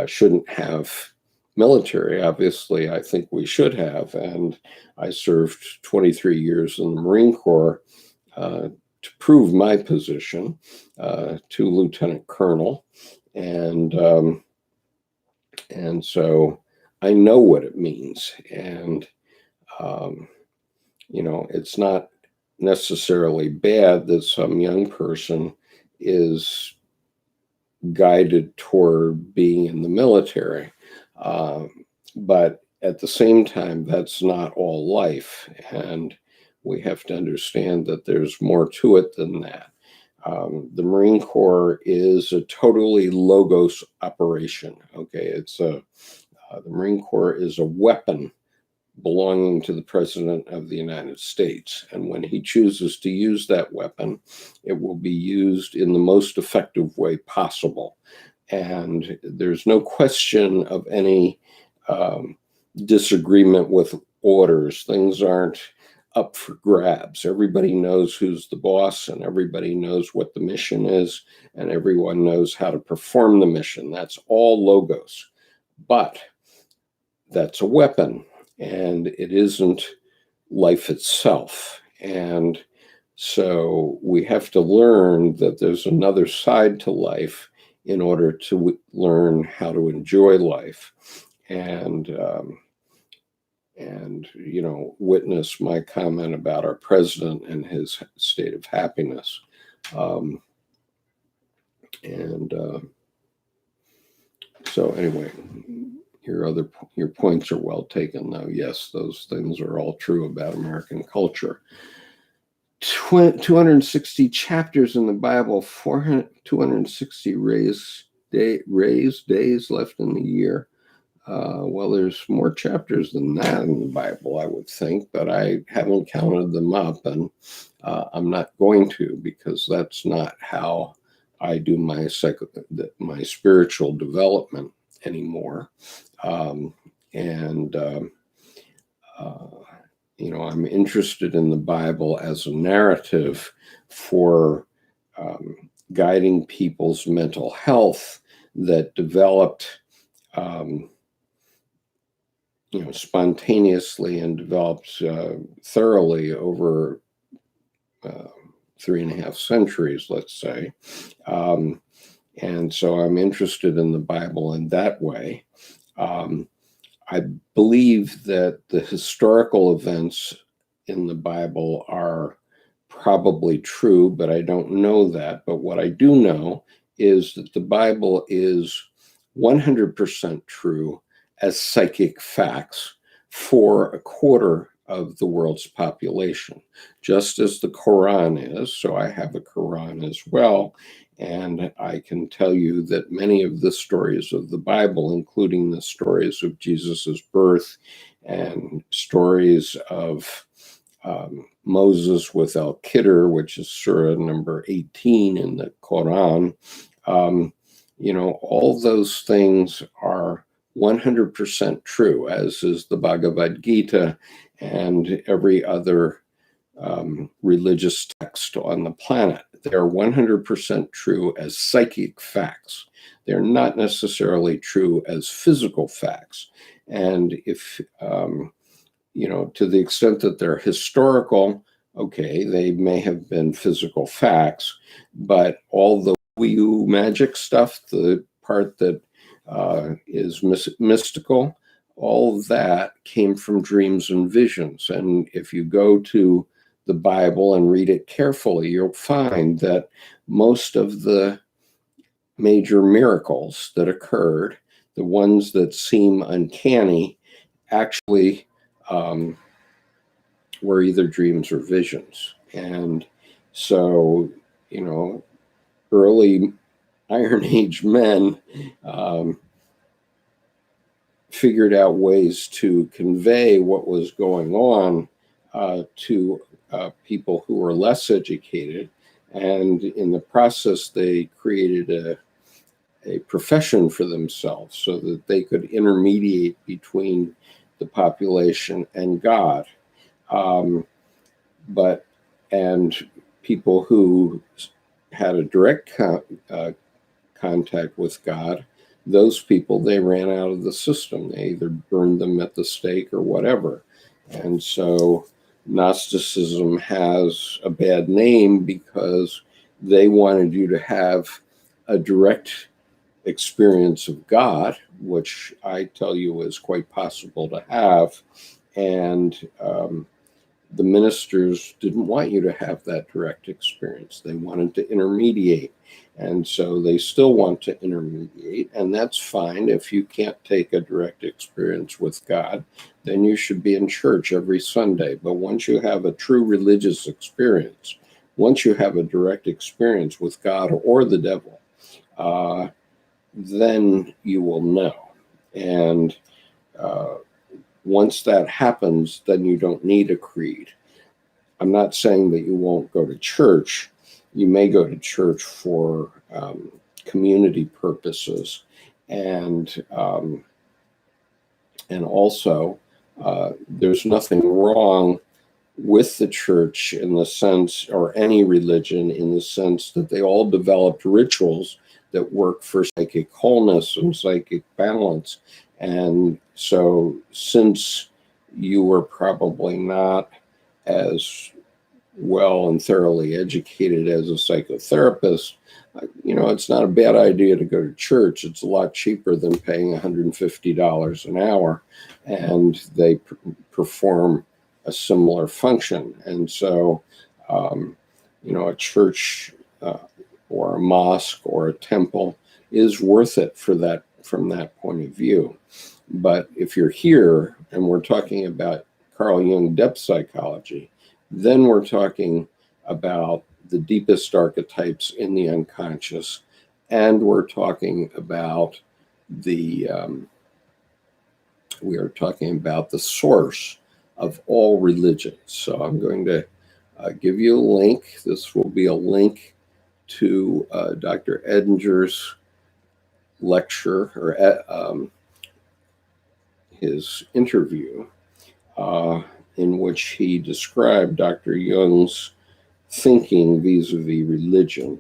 shouldn't have military. Obviously, I think we should have. And I served 23 years in the Marine Corps to prove my position to Lieutenant Colonel. And so I know what it means. And, it's not necessarily bad that some young person is guided toward being in the military. But at the same time, that's not all life. And we have to understand that there's more to it than that. The Marine Corps is a totally logos operation. Okay, the Marine Corps is a weapon belonging to the President of the United States. And when he chooses to use that weapon, it will be used in the most effective way possible. And there's no question of any disagreement with orders. Things aren't up for grabs. Everybody knows who's the boss, and everybody knows what the mission is, and everyone knows how to perform the mission. That's all logos. But that's a weapon, and it isn't life itself. And so we have to learn that there's another side to life in order to learn how to enjoy life. And witness my comment about our president and his state of happiness. So anyway, your points are well taken, though. Yes, those things are all true about American culture. 260 chapters in the Bible, 260 raised days left in the year. Well, there's more chapters than that in the Bible, I would think, but I haven't counted them up, and I'm not going to, because that's not how I do my spiritual development anymore. I'm interested in the Bible as a narrative for guiding people's mental health that developed spontaneously and developed thoroughly over 3.5 centuries, let's say. And so I'm interested in the Bible in that way. I believe that the historical events in the Bible are probably true, but I don't know that. But what I do know is that the Bible is 100% true as psychic facts for a quarter of the world's population, just as the Quran is. So I have a Quran as well. And I can tell you that many of the stories of the Bible, including the stories of Jesus's birth and stories of Moses with Al-Khidr, which is Surah number 18 in the Quran, all those things are 100% true, as is the Bhagavad Gita and every other religious text on the planet. They're 100% true as psychic facts. They're not necessarily true as physical facts. And if, to the extent that they're historical, okay, they may have been physical facts, but all the woo magic stuff, the part that is mystical, all of that came from dreams and visions. And if you go to the Bible and read it carefully, you'll find that most of the major miracles that occurred, the ones that seem uncanny, actually were either dreams or visions. And so, early Iron Age men figured out ways to convey what was going on to people who were less educated. And in the process, they created a profession for themselves so that they could intermediate between the population and God. And people who had a direct contact with God, those people, they ran out of the system. They either burned them at the stake or whatever. And so Gnosticism has a bad name because they wanted you to have a direct experience of God, which I tell you is quite possible to have. And the ministers didn't want you to have that direct experience. They wanted to intermediate. And so they still want to intermediate. And that's fine. If you can't take a direct experience with God, then you should be in church every Sunday. But once you have a true religious experience, once you have a direct experience with God or the devil, then you will know. And once that happens, then you don't need a creed. I'm not saying that you won't go to church. You may go to church for community purposes, and also there's nothing wrong with the church in the sense, or any religion in the sense that they all developed rituals that work for psychic wholeness and psychic balance. And so since you were probably not as well and thoroughly educated as a psychotherapist, it's not a bad idea to go to church. It's a lot cheaper than paying $150 an hour, and they perform a similar function. And so, a church or a mosque or a temple is worth it for that, from that point of view. But if you're here and we're talking about Carl Jung depth psychology, then we're talking about the deepest archetypes in the unconscious, and we're talking about the source of all religions. So I'm going to give you a link. This will be a link to Dr. Edinger's lecture, or his interview, in which he described Dr. Jung's thinking vis-a-vis religion.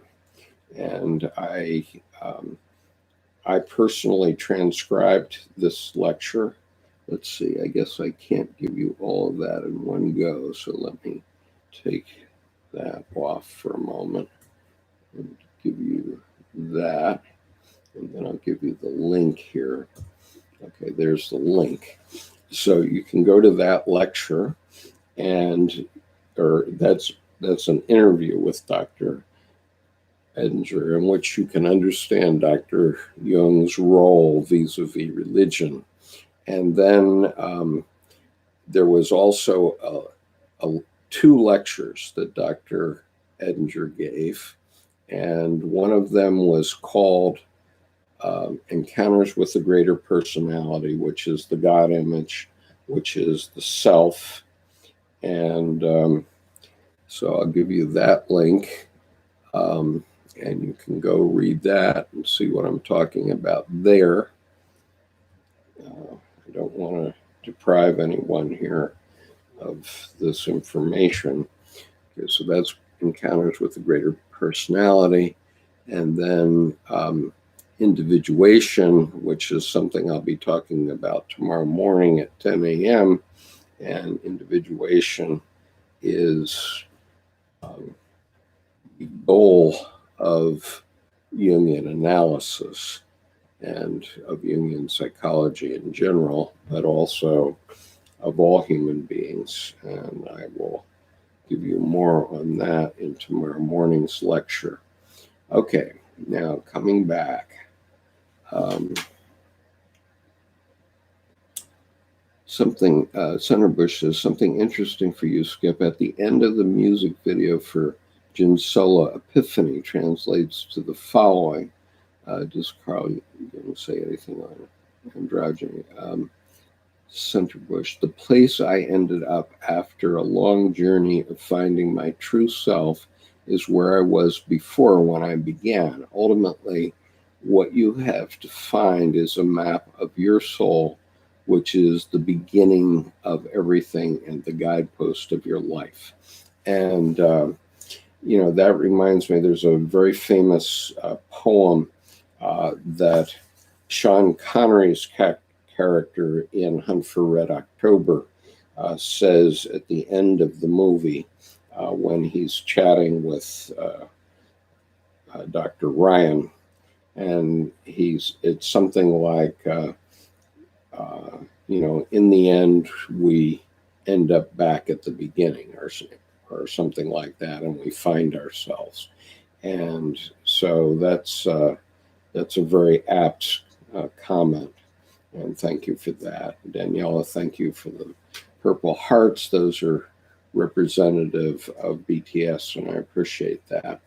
And I personally transcribed this lecture. Let's see, I guess I can't give you all of that in one go, so let me take that off for a moment and give you that, and then I'll give you the link here. Okay, there's the link. So you can go to that lecture, or that's an interview with Dr. Edinger, in which you can understand Dr. Jung's role vis-a-vis religion. And then there was also two lectures that Dr. Edinger gave, and one of them was called Encounters with the Greater Personality, which is the God image, which is the self. And so I'll give you that link, and you can go read that and see what I'm talking about there. I don't want to deprive anyone here of this information. Okay, so that's Encounters with the Greater Personality. And then individuation, which is something I'll be talking about tomorrow morning at 10 a.m. And individuation is the goal of Jungian analysis and of Jungian psychology in general, but also of all human beings. And I will give you more on that in tomorrow morning's lecture. Okay, now coming back. Senator Bush says, something interesting for you, Skip. At the end of the music video for Jin's solo Epiphany translates to the following. Does Carl Jung say anything on androgyny? Senator Bush, the place I ended up after a long journey of finding my true self is where I was before when I began. Ultimately, what you have to find is a map of your soul, which is the beginning of everything and the guidepost of your life. And, that reminds me, there's a very famous poem that Sean Connery's character in Hunt for Red October says at the end of the movie when he's chatting with Dr. Ryan. And it's something like, in the end, we end up back at the beginning or something like that, and we find ourselves. And so that's a very apt comment. And thank you for that. Daniela, thank you for the Purple Hearts. Those are representative of BTS, and I appreciate that.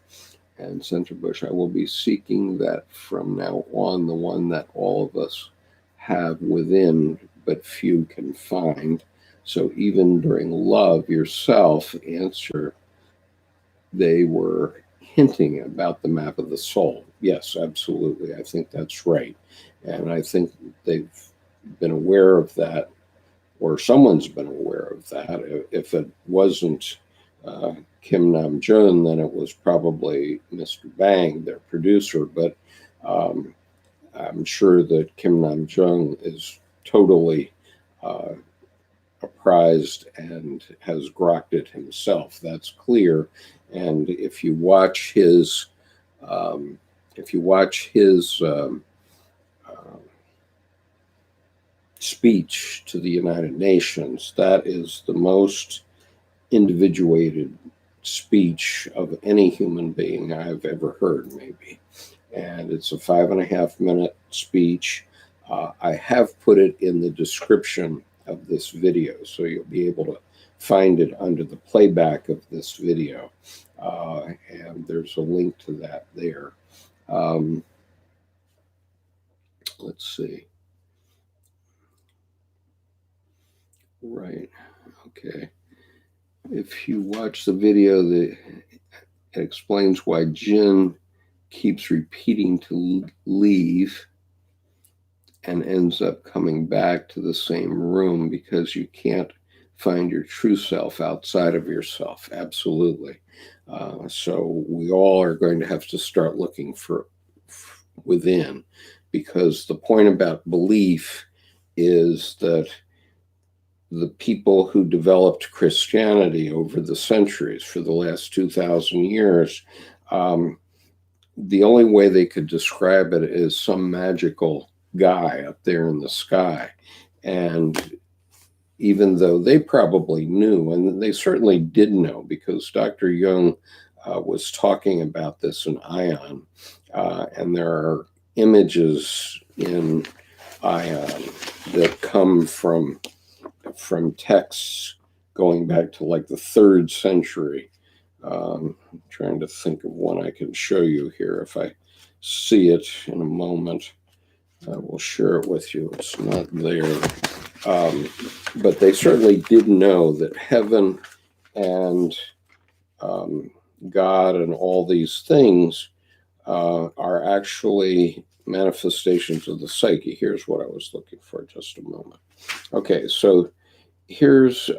And Senator Bush, I will be seeking that from now on, the one that all of us have within, but few can find. So even during love yourself answer, they were hinting about the map of the soul. Yes, absolutely. I think that's right. And I think they've been aware of that, or someone's been aware of that. If it wasn't Kim Nam-jun, then it was probably Mr. Bang, their producer. But I'm sure that Kim Nam-jun is totally apprised and has grokked it himself. That's clear. And if you watch his speech to the United Nations, that is the most individuated speech of any human being I've ever heard, maybe. And it's a 5.5-minute speech. I have put it in the description of this video, so you'll be able to find it under the playback of this video. And there's a link to that there. Let's see. Right. Okay. If you watch the video, it explains why Jin keeps repeating to leave and ends up coming back to the same room because you can't find your true self outside of yourself. Absolutely. So we all are going to have to start looking for within, because the point about belief is that the people who developed Christianity over the centuries, for the last 2,000 years, the only way they could describe it is some magical guy up there in the sky. And even though they probably knew, and they certainly did know, because Dr. Jung was talking about this in Ion, and there are images in Ion that come from texts going back to like the 3rd century. I'm trying to think of one I can show you here. If I see it in a moment, I will share it with you. It's not there. But they certainly did know that heaven and God and all these things are actually manifestations of the psyche. Here's what I was looking for, just a moment. Okay, so here's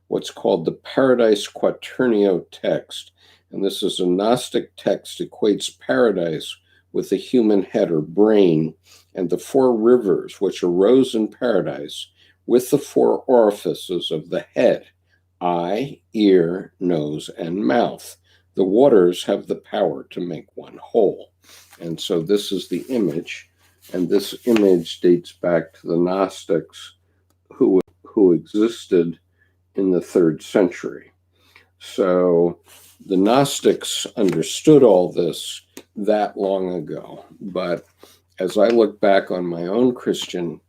what's called the Paradise Quaternion text. And this is a Gnostic text, equates paradise with the human head or brain and the 4 rivers which arose in paradise with the 4 orifices of the head, eye, ear, nose, and mouth. The waters have the power to make one whole. And so this is the image, and this image dates back to the Gnostics who existed in the 3rd century. So the Gnostics understood all this that long ago. But as I look back on my own Christian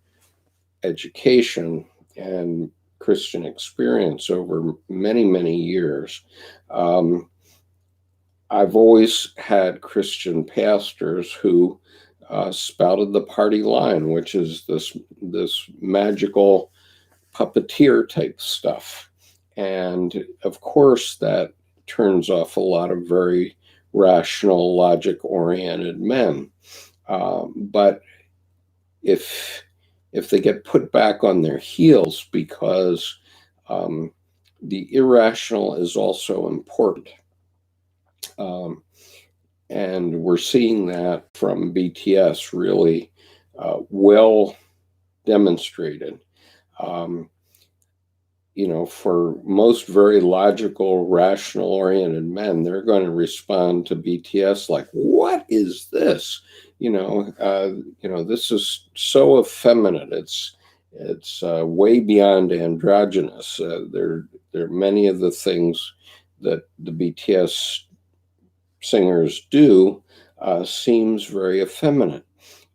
education and Christian experience over many, many years, I've always had Christian pastors who spouted the party line, which is this magical puppeteer type stuff. And of course, that turns off a lot of very rational, logic-oriented men. But if they get put back on their heels, because the irrational is also important. And we're seeing that from BTS really well demonstrated. For most very logical, rational-oriented men, they're going to respond to BTS like, "What is this? This is so effeminate. It's way beyond androgynous. There are many of the things that the BTS singers do seems very effeminate,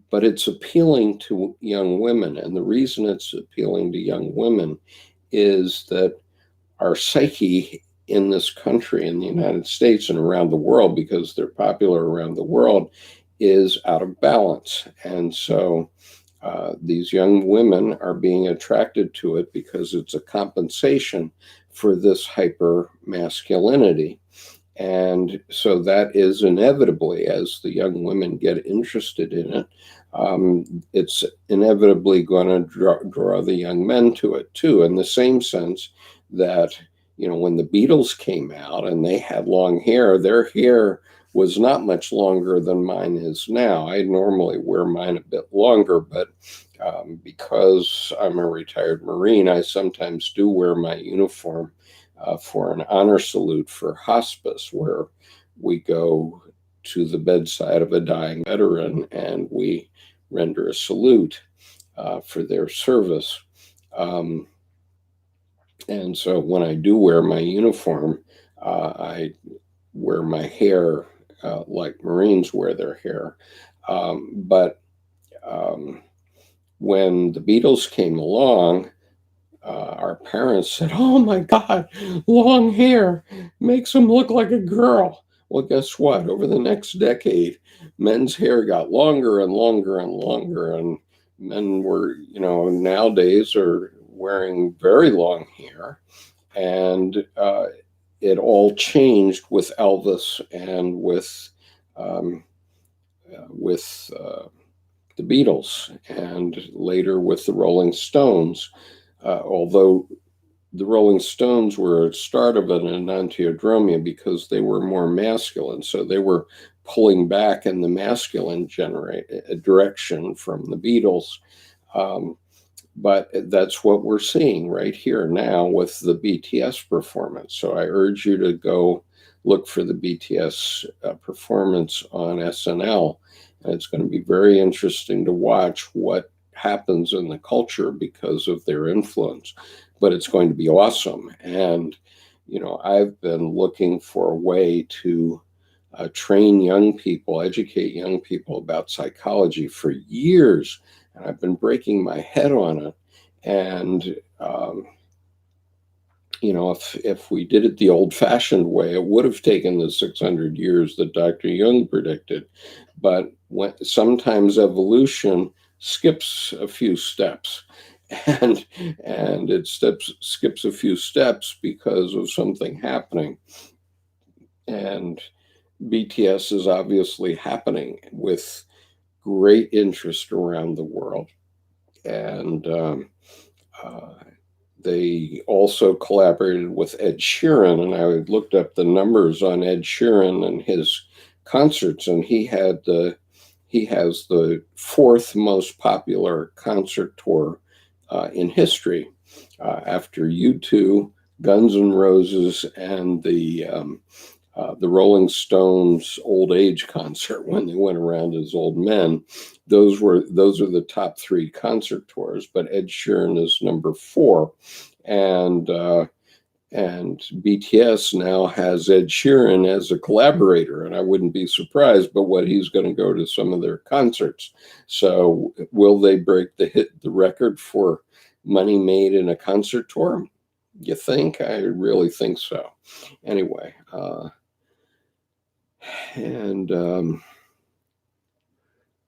but it's appealing to young women. And the reason it's appealing to young women is that our psyche in this country, in the United States and around the world, because they're popular around the world, is out of balance. And so these young women are being attracted to it because it's a compensation for this hyper masculinity. And so that is inevitably, as the young women get interested in it, it's inevitably going to draw the young men to it too, in the same sense that, when the Beatles came out and they had long hair, their hair was not much longer than mine is now. I normally wear mine a bit longer, but because I'm a retired Marine, I sometimes do wear my uniform for an honor salute for hospice, where we go to the bedside of a dying veteran and we render a salute for their service. And so when I do wear my uniform, I wear my hair like Marines wear their hair. But when the Beatles came along, our parents said, "Oh my God, long hair makes them look like a girl." Well, guess what? Over the next decade, men's hair got longer and longer and longer, and men were, nowadays are wearing very long hair. And it all changed with Elvis and with the Beatles, and later with the Rolling Stones. Although the Rolling Stones were at start of an enantiodromia because they were more masculine. So they were pulling back in the masculine direction from the Beatles. But that's what we're seeing right here now with the BTS performance. So I urge you to go look for the BTS performance on SNL. And it's going to be very interesting to watch what happens in the culture because of their influence. But it's going to be awesome. And I've been looking for a way to train young people, educate young people about psychology for years, and I've been breaking my head on it. And if we did it the old-fashioned way, it would have taken the 600 years that Dr. Jung predicted. But sometimes evolution skips a few steps, and it skips a few steps because of something happening. And BTS is obviously happening with great interest around the world. And they also collaborated with Ed Sheeran, and I looked up the numbers on Ed Sheeran and his concerts, and he has the fourth most popular concert tour in history, after U2, Guns N' Roses, and the Rolling Stones old age concert when they went around as old men. Those are the top three concert tours, but Ed Sheeran is number 4, and BTS now has Ed Sheeran as a collaborator, and I wouldn't be surprised but what he's going to go to some of their concerts. So will they break the record for money made in a concert tour? You think? I really think so. Anyway,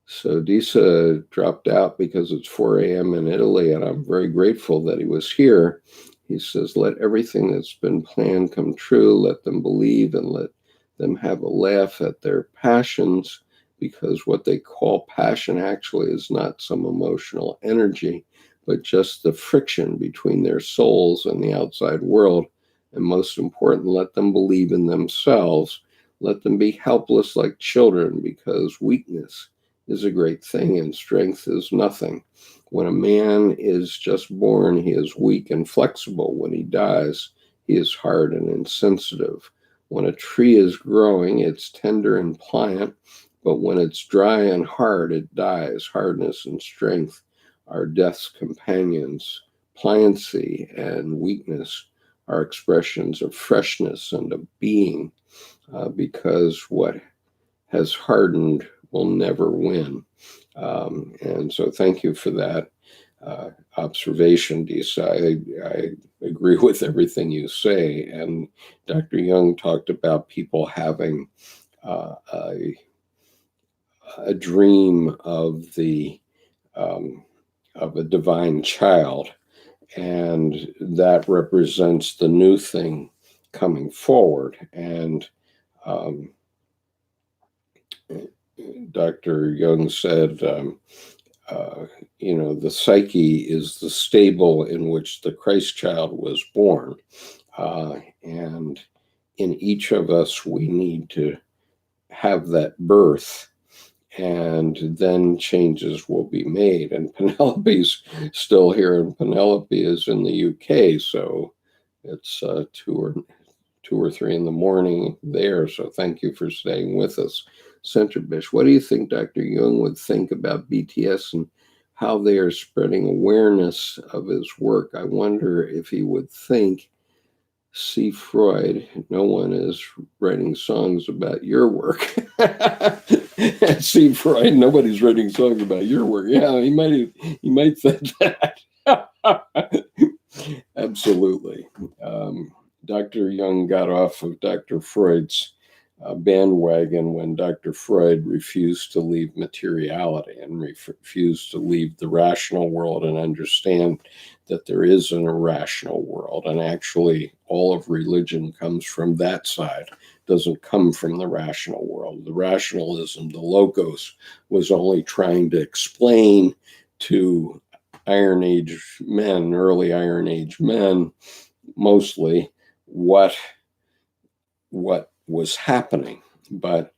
so Disa dropped out because it's 4 a.m. in Italy, and I'm very grateful that he was here. He says, let everything that's been planned come true. Let them believe and let them have a laugh at their passions, because what they call passion actually is not some emotional energy, but just the friction between their souls and the outside world. And most important, let them believe in themselves. Let them be helpless like children, because weakness is a great thing and strength is nothing. When a man is just born, he is weak and flexible. When he dies, he is hard and insensitive. When a tree is growing, it's tender and pliant, but when it's dry and hard, it dies. Hardness and strength are death's companions. Pliancy and weakness are expressions of freshness and of being, because what has hardened will never win. And so thank you for that observation, Disa. I agree with everything you say. And Dr. Jung talked about people having a dream of a divine child, and that represents the new thing coming forward. And Dr. Jung said, the psyche is the stable in which the Christ child was born. And in each of us, we need to have that birth, and then changes will be made. And Penelope's still here, and Penelope is in the UK, so it's 2 or 3 in the morning there. So thank you for staying with us. Centerbish, what do you think Dr. Jung would think about BTS and how they are spreading awareness of his work? I wonder if he would think, see Freud, no one is writing songs about your work. See Freud, nobody's writing songs about your work. Yeah, he might think that. Absolutely. Dr. Jung got off of Dr. Freud's bandwagon when Dr. Freud refused to leave materiality and refused to leave the rational world and understand that there is an irrational world. And actually, all of religion comes from that side, doesn't come from the rational world. The rationalism, the logos, was only trying to explain to Iron Age men, early Iron Age men, mostly, what was happening. But,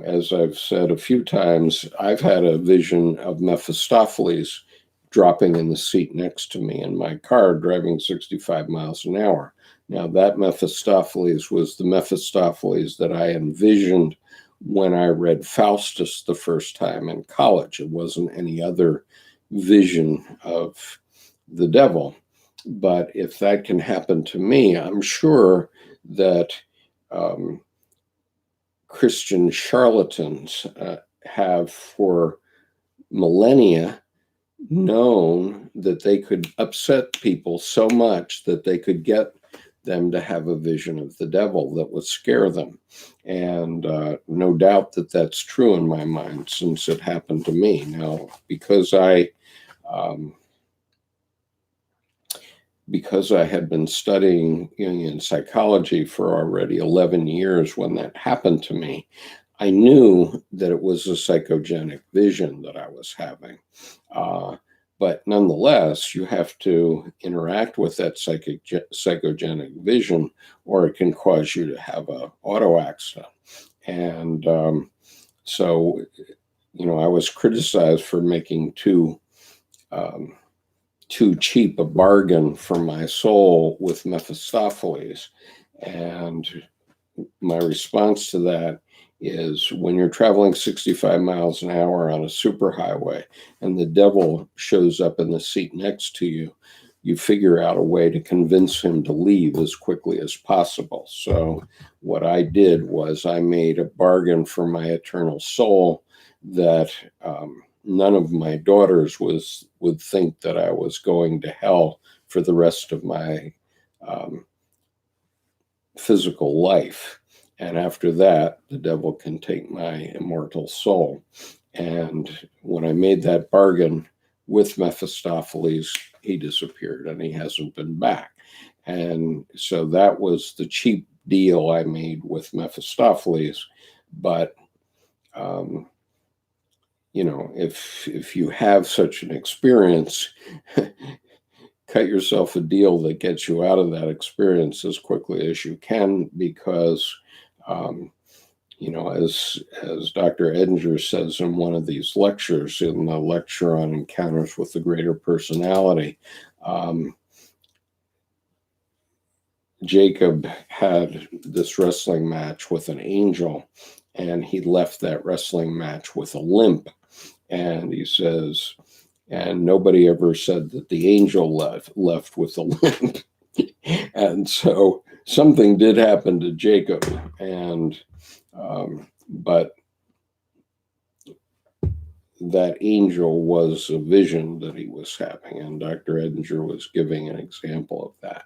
as I've said a few times, I've had a vision of Mephistopheles dropping in the seat next to me in my car, driving 65 miles an hour. Now, that Mephistopheles was the Mephistopheles that I envisioned when I read Faustus the first time in college. It wasn't any other vision of the devil. But if that can happen to me, I'm sure that um, Christian charlatans have for millennia known that they could upset people so much that they could get them to have a vision of the devil that would scare them. And no doubt that that's true in my mind, since it happened to me. Now, because I had been studying Jungian psychology for already 11 years when that happened to me, I knew that it was a psychogenic vision that I was having. But nonetheless, you have to interact with that psychogenic vision, or it can cause you to have an auto accident. And so, I was criticized for making too cheap a bargain for my soul with Mephistopheles. And my response to that is, when you're traveling 65 miles an hour on a superhighway and the devil shows up in the seat next to you, you figure out a way to convince him to leave as quickly as possible. So what I did was I made a bargain for my eternal soul that none of my daughters would think that I was going to hell for the rest of my physical life. And after that, the devil can take my immortal soul. And when I made that bargain with Mephistopheles, he disappeared and he hasn't been back. And so that was the cheap deal I made with Mephistopheles. But if you have such an experience, cut yourself a deal that gets you out of that experience as quickly as you can, because as Dr. Edinger says in one of these lectures, in the lecture on encounters with the greater personality, Jacob had this wrestling match with an angel, and he left that wrestling match with a limp. And he says, and nobody ever said that the angel left with a limp. And so something did happen to Jacob, and but that angel was a vision that he was having, and Dr. Edinger was giving an example of that.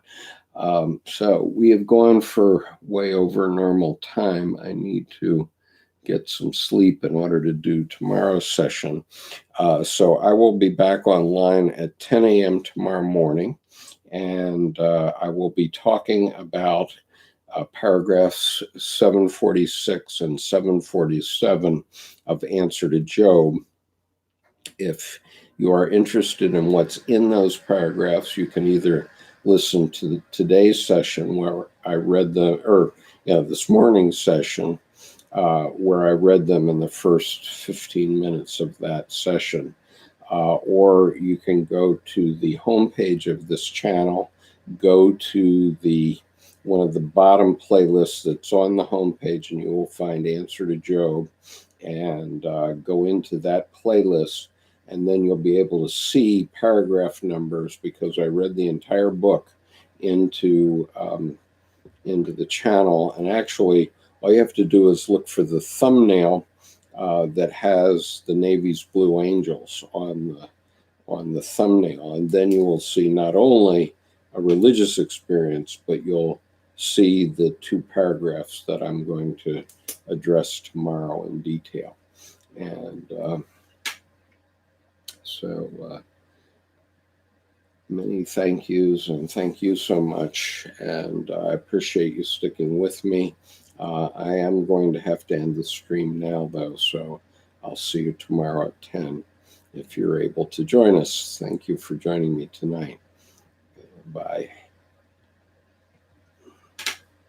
So we have gone for way over normal time. I need to get some sleep in order to do tomorrow's session. So I will be back online at 10 a.m. tomorrow morning, and I will be talking about paragraphs 746 and 747 of Answer to Job. If you are interested in what's in those paragraphs, you can either listen to today's session where I read this morning's session, where I read them in the first 15 minutes of that session. Or you can go to the homepage of this channel, go to one of the bottom playlists that's on the homepage, and you will find Answer to Job, and go into that playlist, and then you'll be able to see paragraph numbers, because I read the entire book into the channel. And actually, all you have to do is look for the thumbnail that has the Navy's Blue Angels on the thumbnail, and then you will see not only a religious experience, but you'll see the two paragraphs that I'm going to address tomorrow in detail. And so many thank yous, and thank you so much, and I appreciate you sticking with me. I am going to have to end the stream now, though, so I'll see you tomorrow at 10 if you're able to join us. Thank you for joining me tonight. Bye.